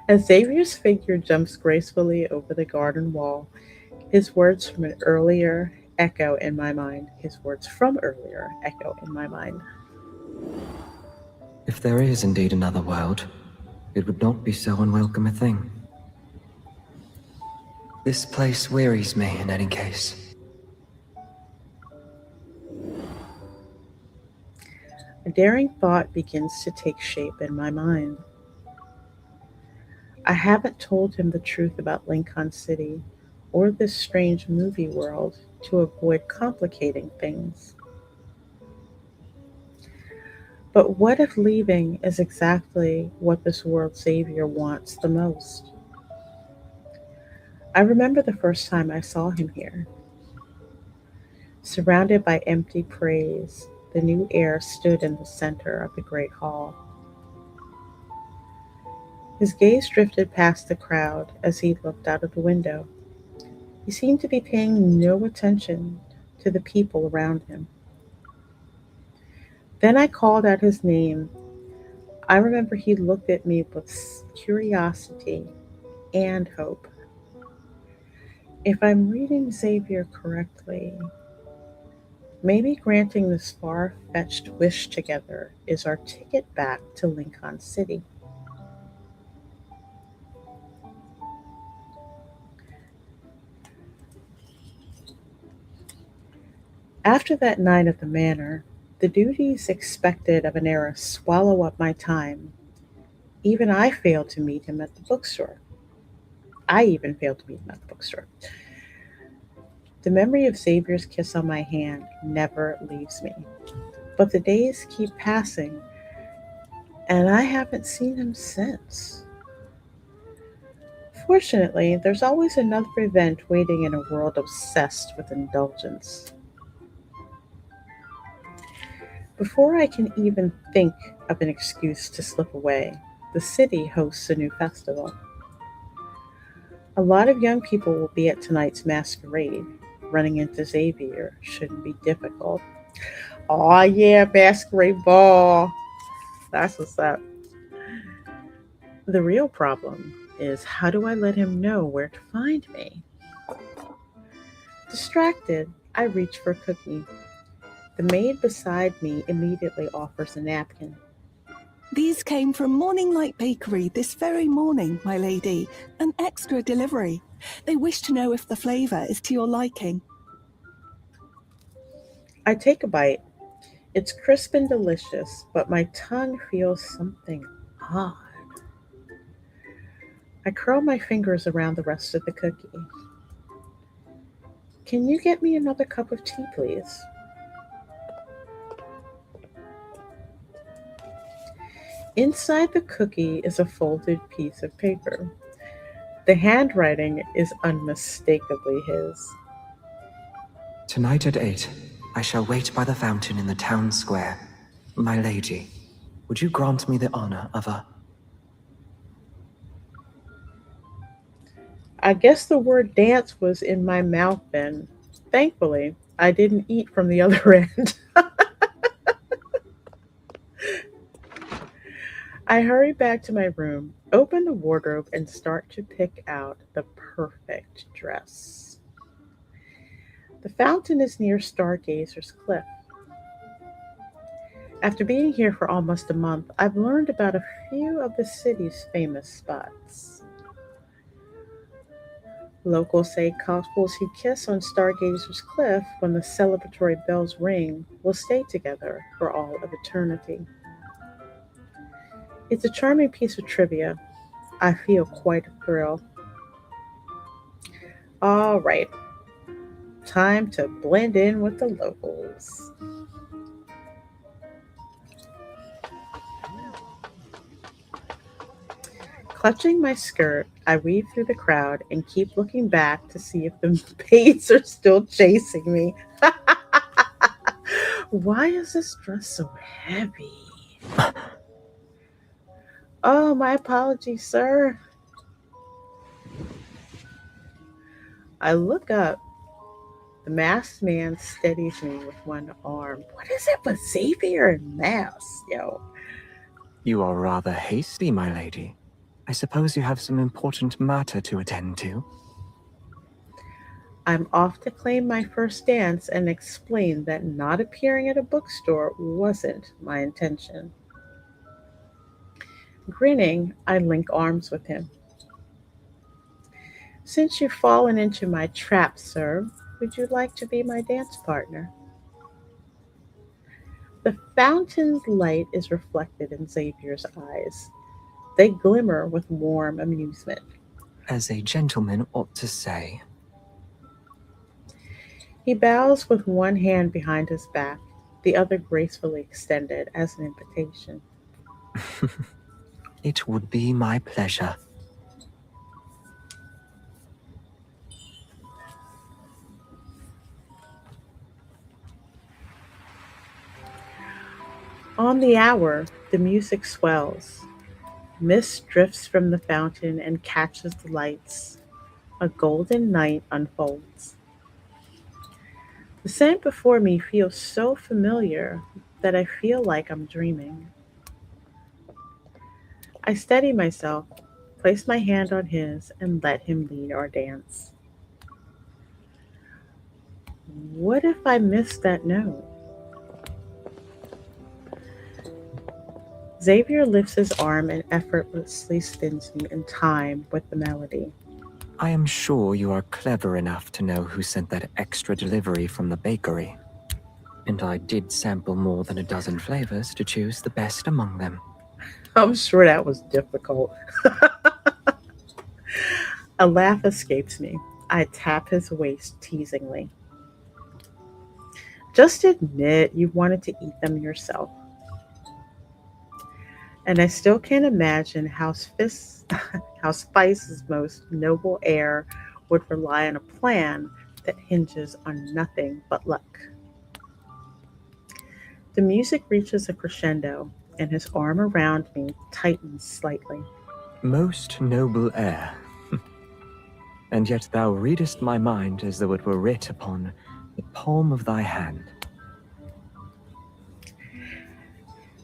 As Xavier's figure jumps gracefully over the garden wall, his words from an earlier echo in my mind. His words from earlier echo in my mind. If there is indeed another world, it would not be so unwelcome a thing. This place wearies me in any case. A daring thought begins to take shape in my mind. I haven't told him the truth about Lincoln City or this strange movie world to avoid complicating things. But what if leaving is exactly what this world Xavier wants the most? I remember the first time I saw him here. Surrounded by empty praise, the new heir stood in the center of the great hall. His gaze drifted past the crowd as he looked out of the window. He seemed to be paying no attention to the people around him. Then I called out his name. I remember he looked at me with curiosity and hope. If I'm reading Xavier correctly, maybe granting this far-fetched wish together is our ticket back to Lincoln City. After that night at the manor, the duties expected of an heir swallow up my time. Even I failed to meet him at the bookstore. The memory of Xavier's kiss on my hand never leaves me. But the days keep passing, and I haven't seen him since. Fortunately, there's always another event waiting in a world obsessed with indulgence. Before I can even think of an excuse to slip away, the city hosts a new festival. A lot of young people will be at tonight's masquerade. Running into Xavier shouldn't be difficult. Aw, yeah, masquerade ball. That's what's up. The real problem is, how do I let him know where to find me? Distracted, I reach for a cookie. The maid beside me immediately offers a napkin. These came from Morning Light Bakery this very morning, my lady. An extra delivery. They wish to know if the flavour is to your liking. I take a bite. It's crisp and delicious, but my tongue feels something odd. I curl my fingers around the rest of the cookie. Can you get me another cup of tea, please? Inside the cookie is a folded piece of paper. The handwriting is unmistakably his. Tonight at 8, I shall wait by the fountain in the town square. My lady, would you grant me the honor of a... I guess the word dance was in my mouth then. Thankfully, I didn't eat from the other end. I hurry back to my room, open the wardrobe, and start to pick out the perfect dress. The fountain is near Stargazer's Cliff. After being here for almost a month, I've learned about a few of the city's famous spots. Locals say couples who kiss on Stargazer's Cliff when the celebratory bells ring will stay together for all of eternity. It's a charming piece of trivia. I feel quite a thrill. All right, time to blend in with the locals. Clutching my skirt, I weave through the crowd and keep looking back to see if the maids are still chasing me. Why is this dress so heavy? Oh, my apologies, sir. I look up. The masked man steadies me with one arm. What is it with Xavier and masks, yo? You are rather hasty, my lady. I suppose you have some important matter to attend to. I'm off to claim my first dance and explain that not appearing at a bookstore wasn't my intention. Grinning, I link arms with him. Since you've fallen into my trap, sir, would you like to be my dance partner? The fountain's light is reflected in Xavier's eyes. They glimmer with warm amusement. As a gentleman ought to say. He bows with one hand behind his back, the other gracefully extended as an invitation. It would be my pleasure. On the hour, the music swells. Mist drifts from the fountain and catches the lights. A golden night unfolds. The scent before me feels so familiar that I feel like I'm dreaming. I steady myself, place my hand on his, and let him lead our dance. What if I missed that note? Xavier lifts his arm and effortlessly spins me in time with the melody. I am sure you are clever enough to know who sent that extra delivery from the bakery. And I did sample more than a dozen flavors to choose the best among them. I'm sure that was difficult. A laugh escapes me. I tap his waist teasingly. Just admit you wanted to eat them yourself. And I still can't imagine how Spice's most noble heir would rely on a plan that hinges on nothing but luck. The music reaches a crescendo, and his arm around me tightens slightly. Most noble heir. And yet thou readest my mind as though it were writ upon the palm of thy hand.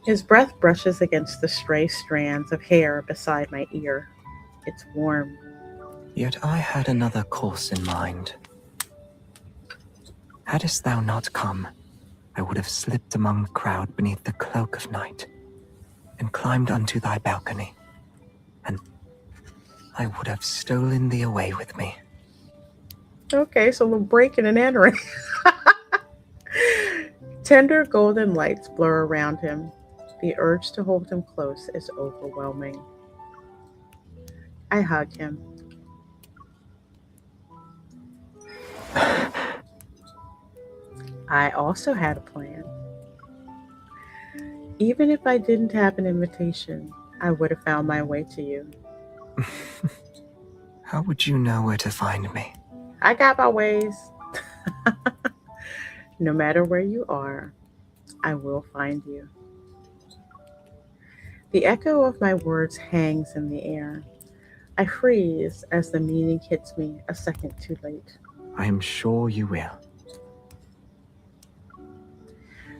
His breath brushes against the stray strands of hair beside my ear. It's warm. Yet I had another course in mind. Hadst thou not come, I would have slipped among the crowd beneath the cloak of night, and climbed unto thy balcony, and I would have stolen thee away with me. Okay, so we're breaking and entering. Tender golden lights blur around him. The urge to hold him close is overwhelming. I hug him. I also had a plan. Even if I didn't have an invitation, I would have found my way to you. How would you know where to find me? I got my ways. No matter where you are, I will find you. The echo of my words hangs in the air. I freeze as the meaning hits me a second too late. I am sure you will.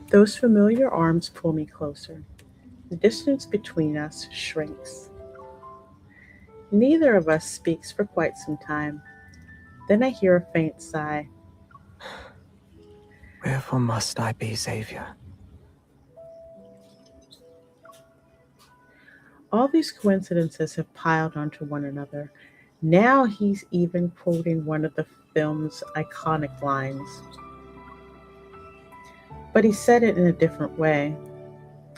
Those familiar arms pull me closer. The distance between us shrinks. Neither of us speaks for quite some time. Then I hear a faint sigh. Wherefore must I be, Xavier? All these coincidences have piled onto one another. Now he's even quoting one of the film's iconic lines. But he said it in a different way.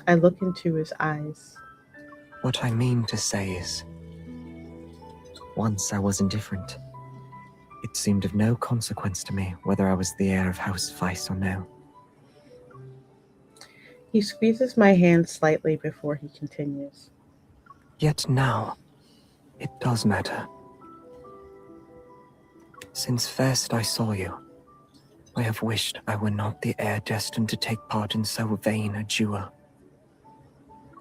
I look into his eyes. What I mean to say is, once I was indifferent. It seemed of no consequence to me whether I was the heir of House Weiss or no. He squeezes my hand slightly before he continues. Yet now, it does matter. Since first I saw you, I have wished I were not the heir destined to take part in so vain a duel.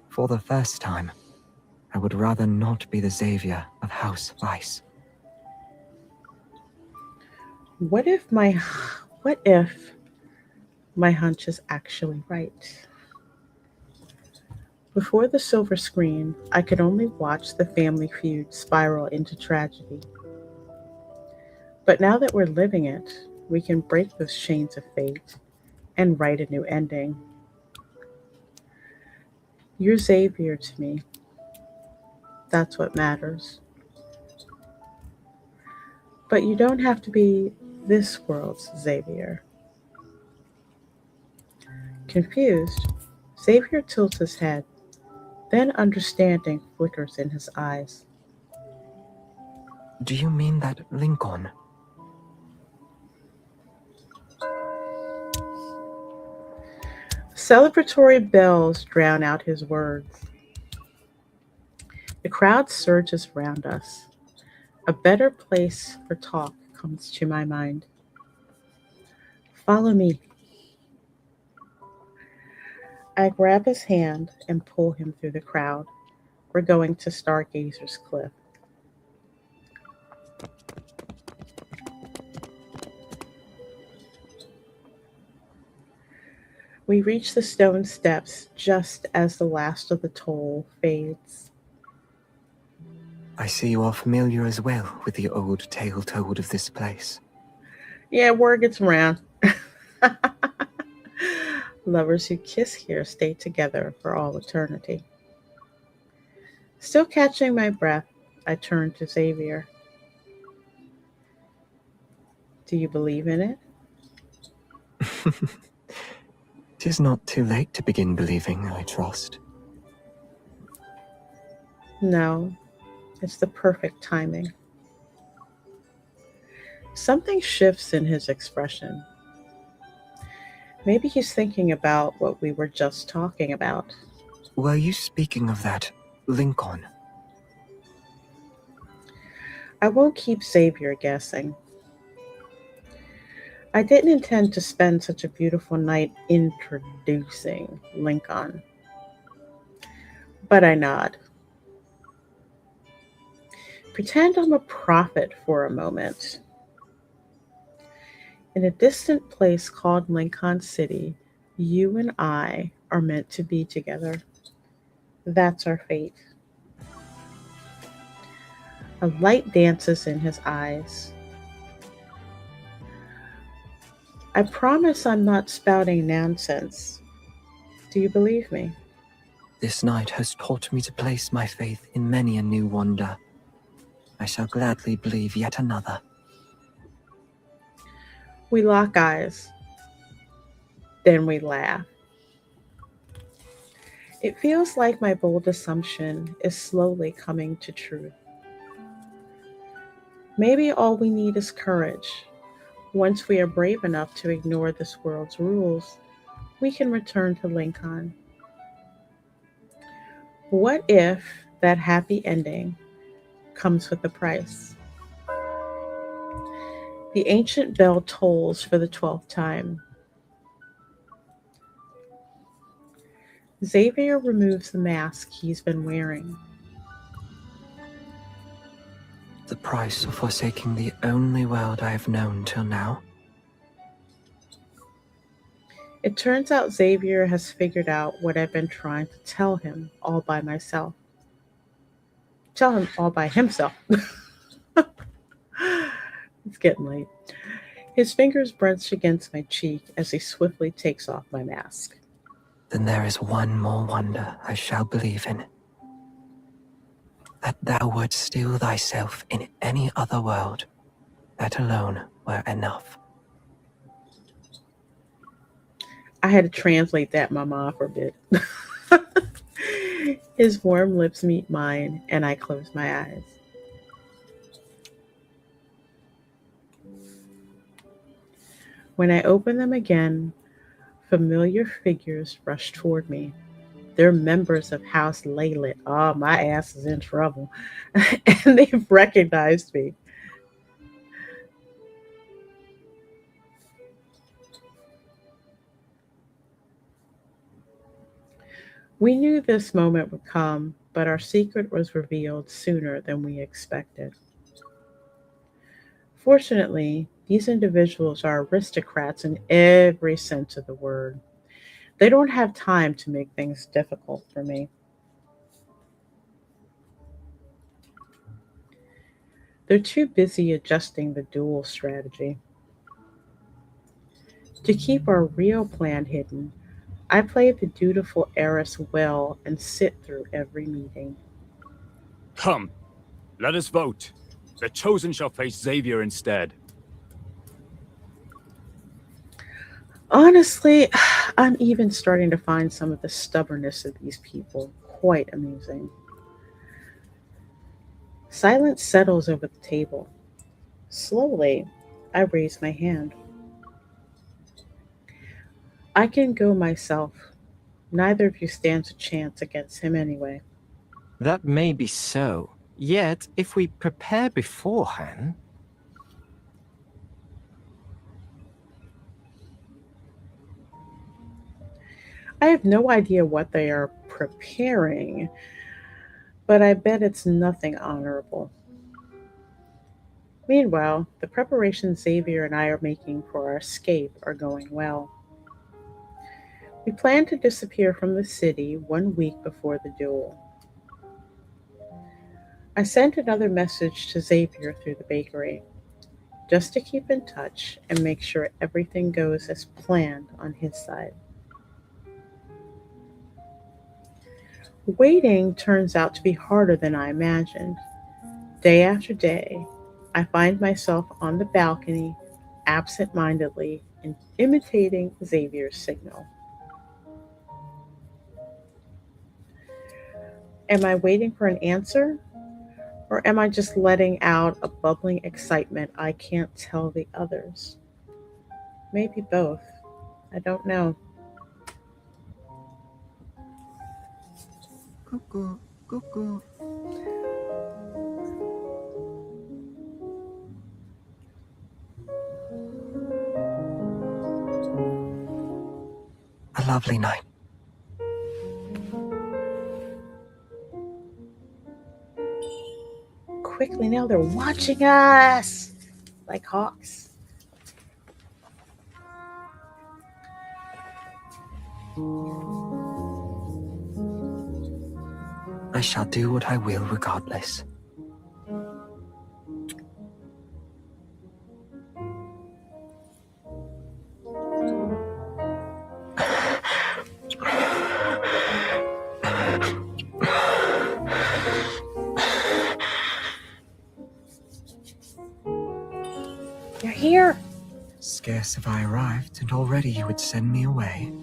For the first time, I would rather not be the Xavier of House Weiss. What if my hunch is actually right? Before the silver screen, I could only watch the family feud spiral into tragedy. But now that we're living it, we can break those chains of fate and write a new ending. You're Xavier to me. That's what matters. But you don't have to be this world's Xavier. Confused, Xavier tilts his head, then understanding flickers in his eyes. Do you mean that Lincoln? Celebratory bells drown out his words. The crowd surges around us. A better place for talk comes to my mind. Follow me. I grab his hand and pull him through the crowd. We're going to Stargazer's Cliff. We reach the stone steps just as the last of the toll fades. I see you are familiar as well with the old tale told of this place. Yeah, word gets around. Lovers who kiss here stay together for all eternity. Still catching my breath, I turn to Xavier. Do you believe in it? 'Tis not too late to begin believing, I trust. No, it's the perfect timing. Something shifts in his expression. Maybe he's thinking about what we were just talking about. Were you speaking of that Lincoln? I won't keep Xavier guessing. I didn't intend to spend such a beautiful night introducing Lincoln, but I nod. Pretend I'm a prophet for a moment. In a distant place called Lincoln City, you and I are meant to be together. That's our fate. A light dances in his eyes. I promise I'm not spouting nonsense. Do you believe me? This night has taught me to place my faith in many a new wonder. I shall gladly believe yet another. We lock eyes. Then we laugh. It feels like my bold assumption is slowly coming to truth. Maybe all we need is courage. Once we are brave enough to ignore this world's rules, we can return to Lincoln. What if that happy ending comes with a price? The ancient bell tolls for the 12th time. Xavier removes the mask he's been wearing. The price of forsaking the only world I have known till now. It turns out Xavier has figured out what I've been trying to tell him all by myself. Tell him all by himself. It's getting late. His fingers brush against my cheek as he swiftly takes off my mask. Then there is one more wonder I shall believe in. That thou wert still thyself in any other world, that alone were enough. I had to translate that mama for a bit. His warm lips meet mine, and I close my eyes. When I open them again, familiar figures rush toward me. They're members of House Lemonette. Oh, my ass is in trouble. And they've recognized me. We knew this moment would come, but our secret was revealed sooner than we expected. Fortunately, these individuals are aristocrats in every sense of the word. They don't have time to make things difficult for me. They're too busy adjusting the dual strategy. To keep our real plan hidden, I play the dutiful heiress well and sit through every meeting. Come, let us vote. The chosen shall face Xavier instead. Honestly, I'm even starting to find some of the stubbornness of these people quite amusing. Silence settles over the table. Slowly, I raise my hand. I can go myself. Neither of you stands a chance against him anyway. That may be so. Yet, if we prepare beforehand... I have no idea what they are preparing, but I bet it's nothing honorable. Meanwhile, the preparations Xavier and I are making for our escape are going well. We plan to disappear from the city 1 week before the duel. I sent another message to Xavier through the bakery, just to keep in touch and make sure everything goes as planned on his side. Waiting turns out to be harder than I imagined. Day after day, I find myself on the balcony, absent-mindedly imitating Xavier's signal. Am I waiting for an answer? Or am I just letting out a bubbling excitement I can't tell the others? Maybe both. I don't know. Cuckoo, cuckoo. A lovely night. Quickly now, they're watching us like hawks. I shall do what I will regardless. You're here. Scarce have I arrived, and already you would send me away.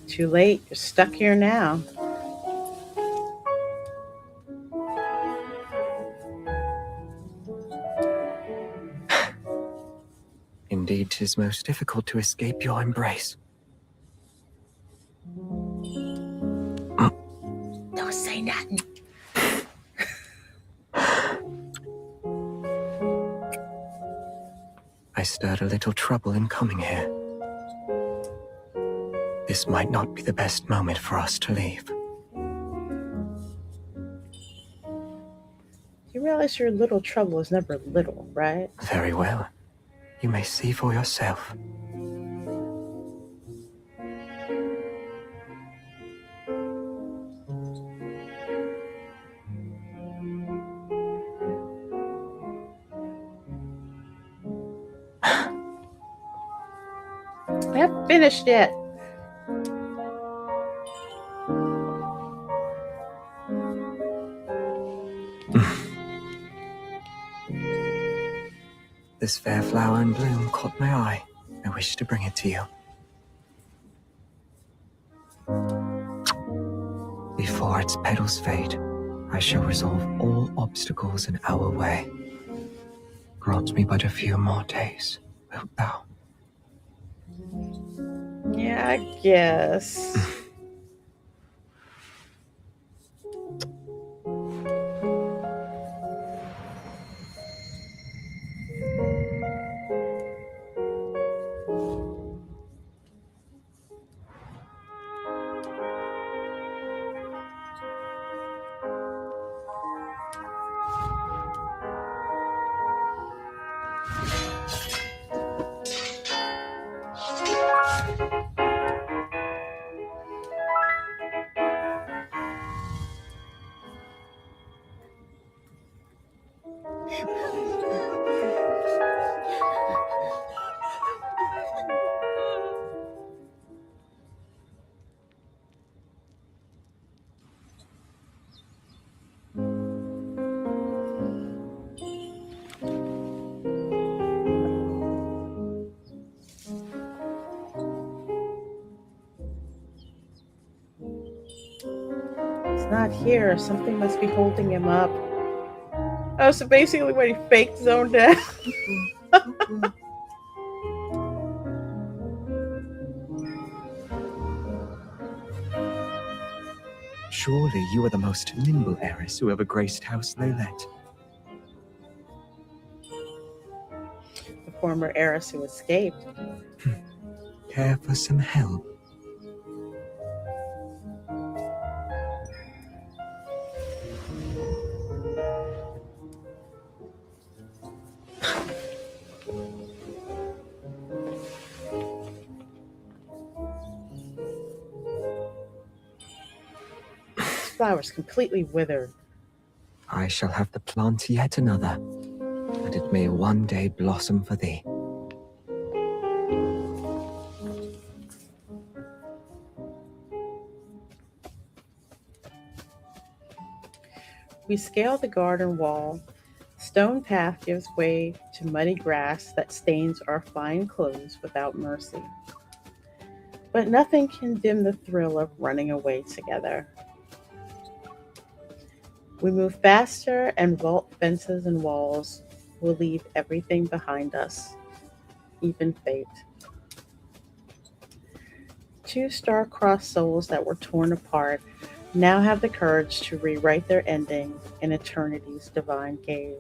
Too late. You're stuck here now. Indeed, 'tis most difficult to escape your embrace. Don't say nothing. I stirred a little trouble in coming here. This might not be the best moment for us to leave. You realize your little trouble is never little, right? Very well. You may see for yourself. I haven't finished yet. This fair flower in bloom caught my eye. I wish to bring it to you. Before its petals fade, I shall resolve all obstacles in our way. Grant me but a few more days, wilt thou? Yeah, I guess. He's not here. Something must be holding him up. Oh, so basically when he faked his own death. Surely you are the most nimble heiress who ever graced House Lemonette. The former heiress who escaped. Care for some help? This flower's completely withered. I shall have to plant yet another, and it may one day blossom for thee. We scale the garden wall. Stone path gives way to muddy grass that stains our fine clothes without mercy. But nothing can dim the thrill of running away together. We move faster, and vault fences and walls will leave everything behind us, even fate. Two star-crossed souls that were torn apart now have the courage to rewrite their ending in eternity's divine gaze.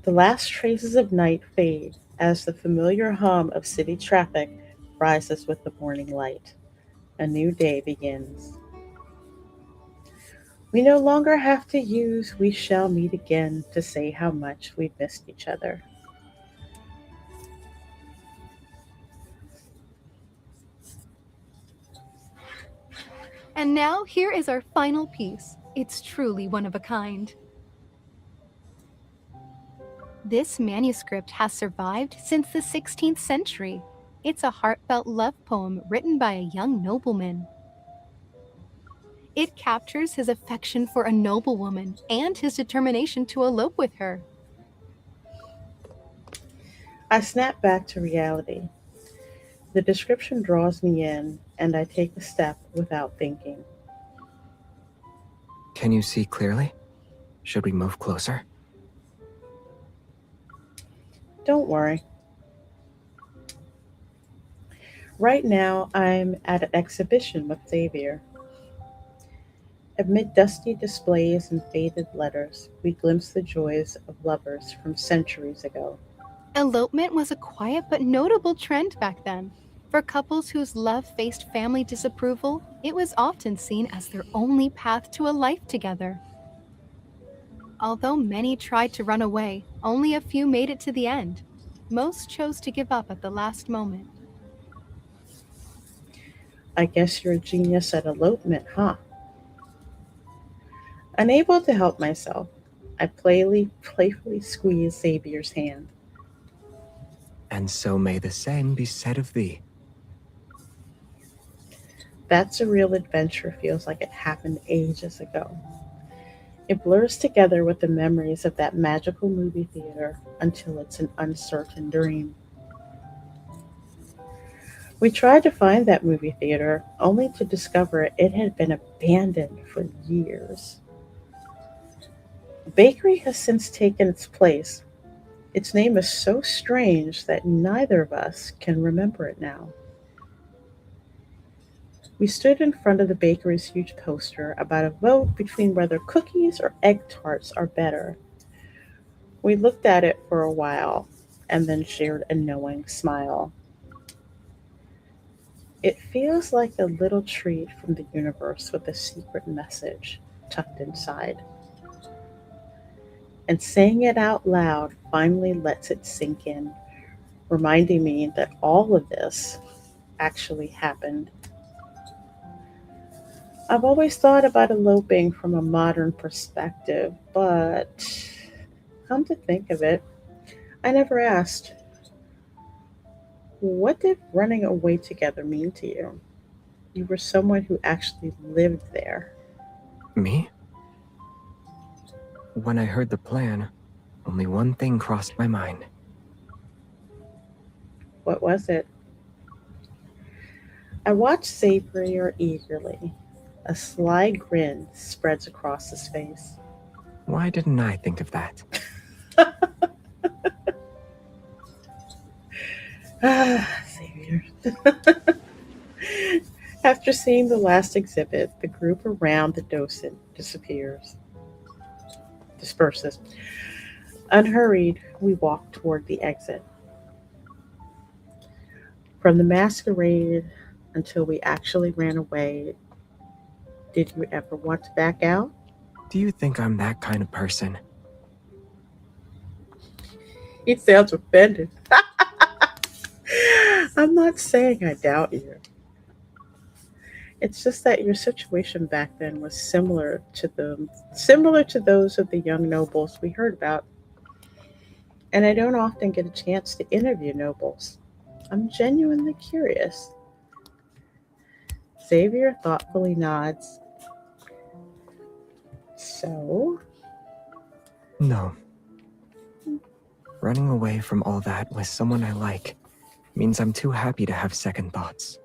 The last traces of night fade as the familiar hum of city traffic rises with the morning light. A new day begins. We no longer have to use "we shall meet again" to say how much we've missed each other. And now here is our final piece. It's truly one of a kind. This manuscript has survived since the 16th century. It's a heartfelt love poem written by a young nobleman. It captures his affection for a noblewoman and his determination to elope with her. I snap back to reality. The description draws me in, and I take a step without thinking. Can you see clearly? Should we move closer? Don't worry. Right now, I'm at an exhibition with Xavier. Amid dusty displays and faded letters, we glimpse the joys of lovers from centuries ago. Elopement was a quiet but notable trend back then. For couples whose love faced family disapproval, it was often seen as their only path to a life together. Although many tried to run away, only a few made it to the end. Most chose to give up at the last moment. I guess you're a genius at elopement, huh? Unable to help myself, I playfully squeeze Xavier's hand. And so may the same be said of thee. That surreal adventure feels like it happened ages ago. It blurs together with the memories of that magical movie theater until it's an uncertain dream. We tried to find that movie theater, only to discover it had been abandoned for years. A bakery has since taken its place. Its name is so strange that neither of us can remember it now. We stood in front of the bakery's huge poster about a vote between whether cookies or egg tarts are better. We looked at it for a while and then shared a knowing smile. It feels like a little treat from the universe with a secret message tucked inside. And saying it out loud finally lets it sink in, reminding me that all of this actually happened. I've always thought about eloping from a modern perspective, but come to think of it, I never asked. What did running away together mean to you? You were someone who actually lived there. Me? When I heard the plan, only one thing crossed my mind. What was it? I watched Xavier eagerly. A sly grin spreads across his face. Why didn't I think of that? Xavier. After seeing the last exhibit, the group around the docent disperses. Unhurried, we walk toward the exit. From the masquerade until we actually ran away, did you ever want to back out? Do you think I'm that kind of person? He sounds offended. I'm not saying I doubt you. It's just that your situation back then was similar to those of the young nobles we heard about. And I don't often get a chance to interview nobles. I'm genuinely curious. Xavier thoughtfully nods. So? No. Running away from all that with someone I like means I'm too happy to have second thoughts.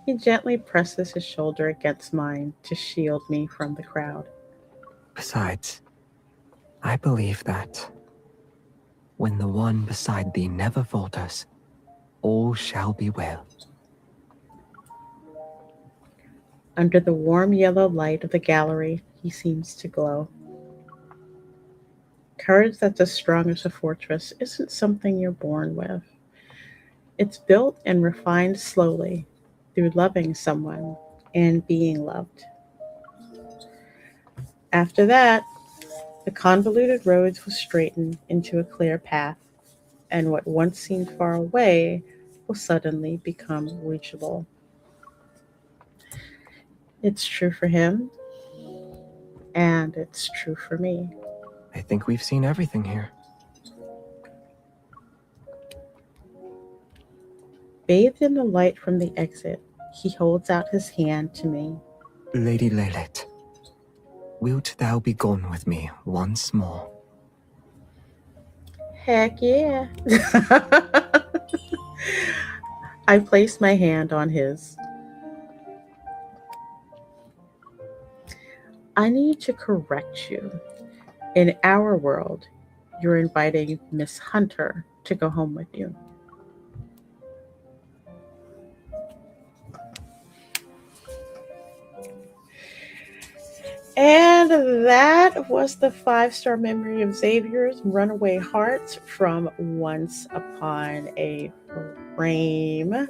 He gently presses his shoulder against mine to shield me from the crowd. Besides, I believe that when the one beside thee never falters, all shall be well. Under the warm yellow light of the gallery, he seems to glow. Courage that's as strong as a fortress isn't something you're born with. It's built and refined slowly through loving someone and being loved. After that, the convoluted roads will straighten into a clear path, and what once seemed far away will suddenly become reachable. It's true for him, and it's true for me. I think we've seen everything here. Bathed in the light from the exit, he holds out his hand to me. Lady Lemonette, wilt thou be gone with me once more? Heck yeah. I place my hand on his. I need to correct you. In our world, you're inviting Miss Hunter to go home with you. And that was the 5-star memory of Xavier's Runaway Hearts from Once Upon a Frame.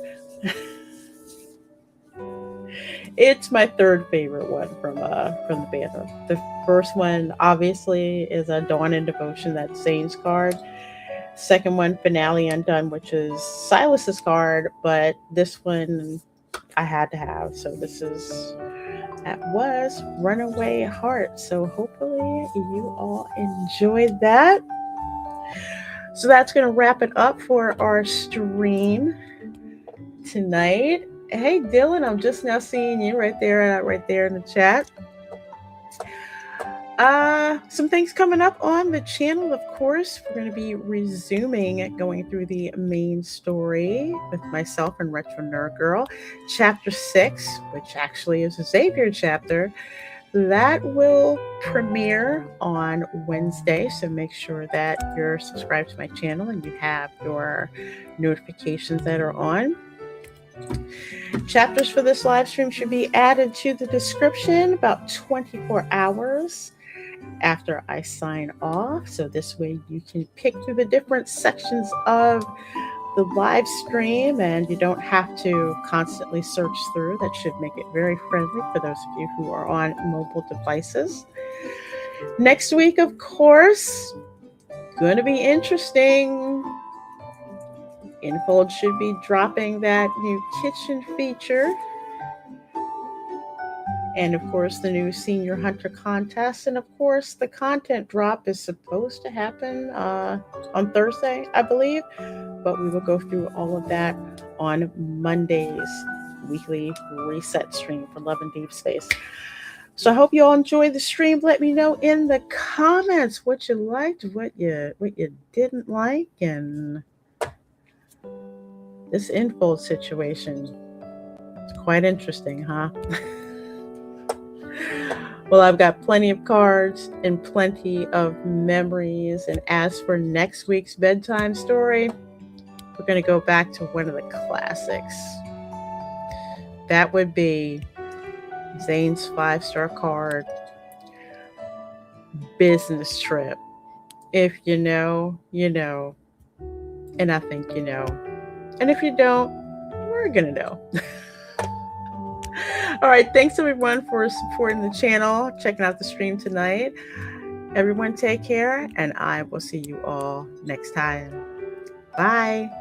It's my third favorite one from the band. The first one, obviously, is a Dawn and Devotion. That's Zayne's card. Second one, Finale Undone, which is Silas's card. But this one I had to have. So that was Runaway Heart. So hopefully you all enjoyed that. So that's going to wrap it up for our stream tonight. Hey, Dylan, I'm just now seeing you right there in the chat. Some things coming up on the channel, of course. We're going to be resuming going through the main story with myself and Retro Nerd Girl. Chapter 6, which actually is a Xavier chapter, that will premiere on Wednesday. So make sure that you're subscribed to my channel and you have your notifications that are on. Chapters for this live stream should be added to the description about 24 hours after I sign off. So this way you can pick through the different sections of the live stream and you don't have to constantly search through. That should make it very friendly for those of you who are on mobile devices. Next week, of course, going to be interesting. Infold should be dropping that new kitchen feature. And of course, the new Senior Hunter contest. And of course, the content drop is supposed to happen on Thursday, I believe. But we will go through all of that on Monday's weekly reset stream for Love and Deepspace. So I hope you all enjoyed the stream. Let me know in the comments what you liked, what you didn't like, and this Infold situation. It's quite interesting, huh? Well, I've got plenty of cards and plenty of memories. And as for next week's bedtime story, we're going to go back to one of the classics. That would be Zayne's 5-star card, Business Trip. If you know, you know. And I think you know. And if you don't, we're going to know. All right. Thanks, everyone, for supporting the channel, checking out the stream tonight. Everyone take care, and I will see you all next time. Bye.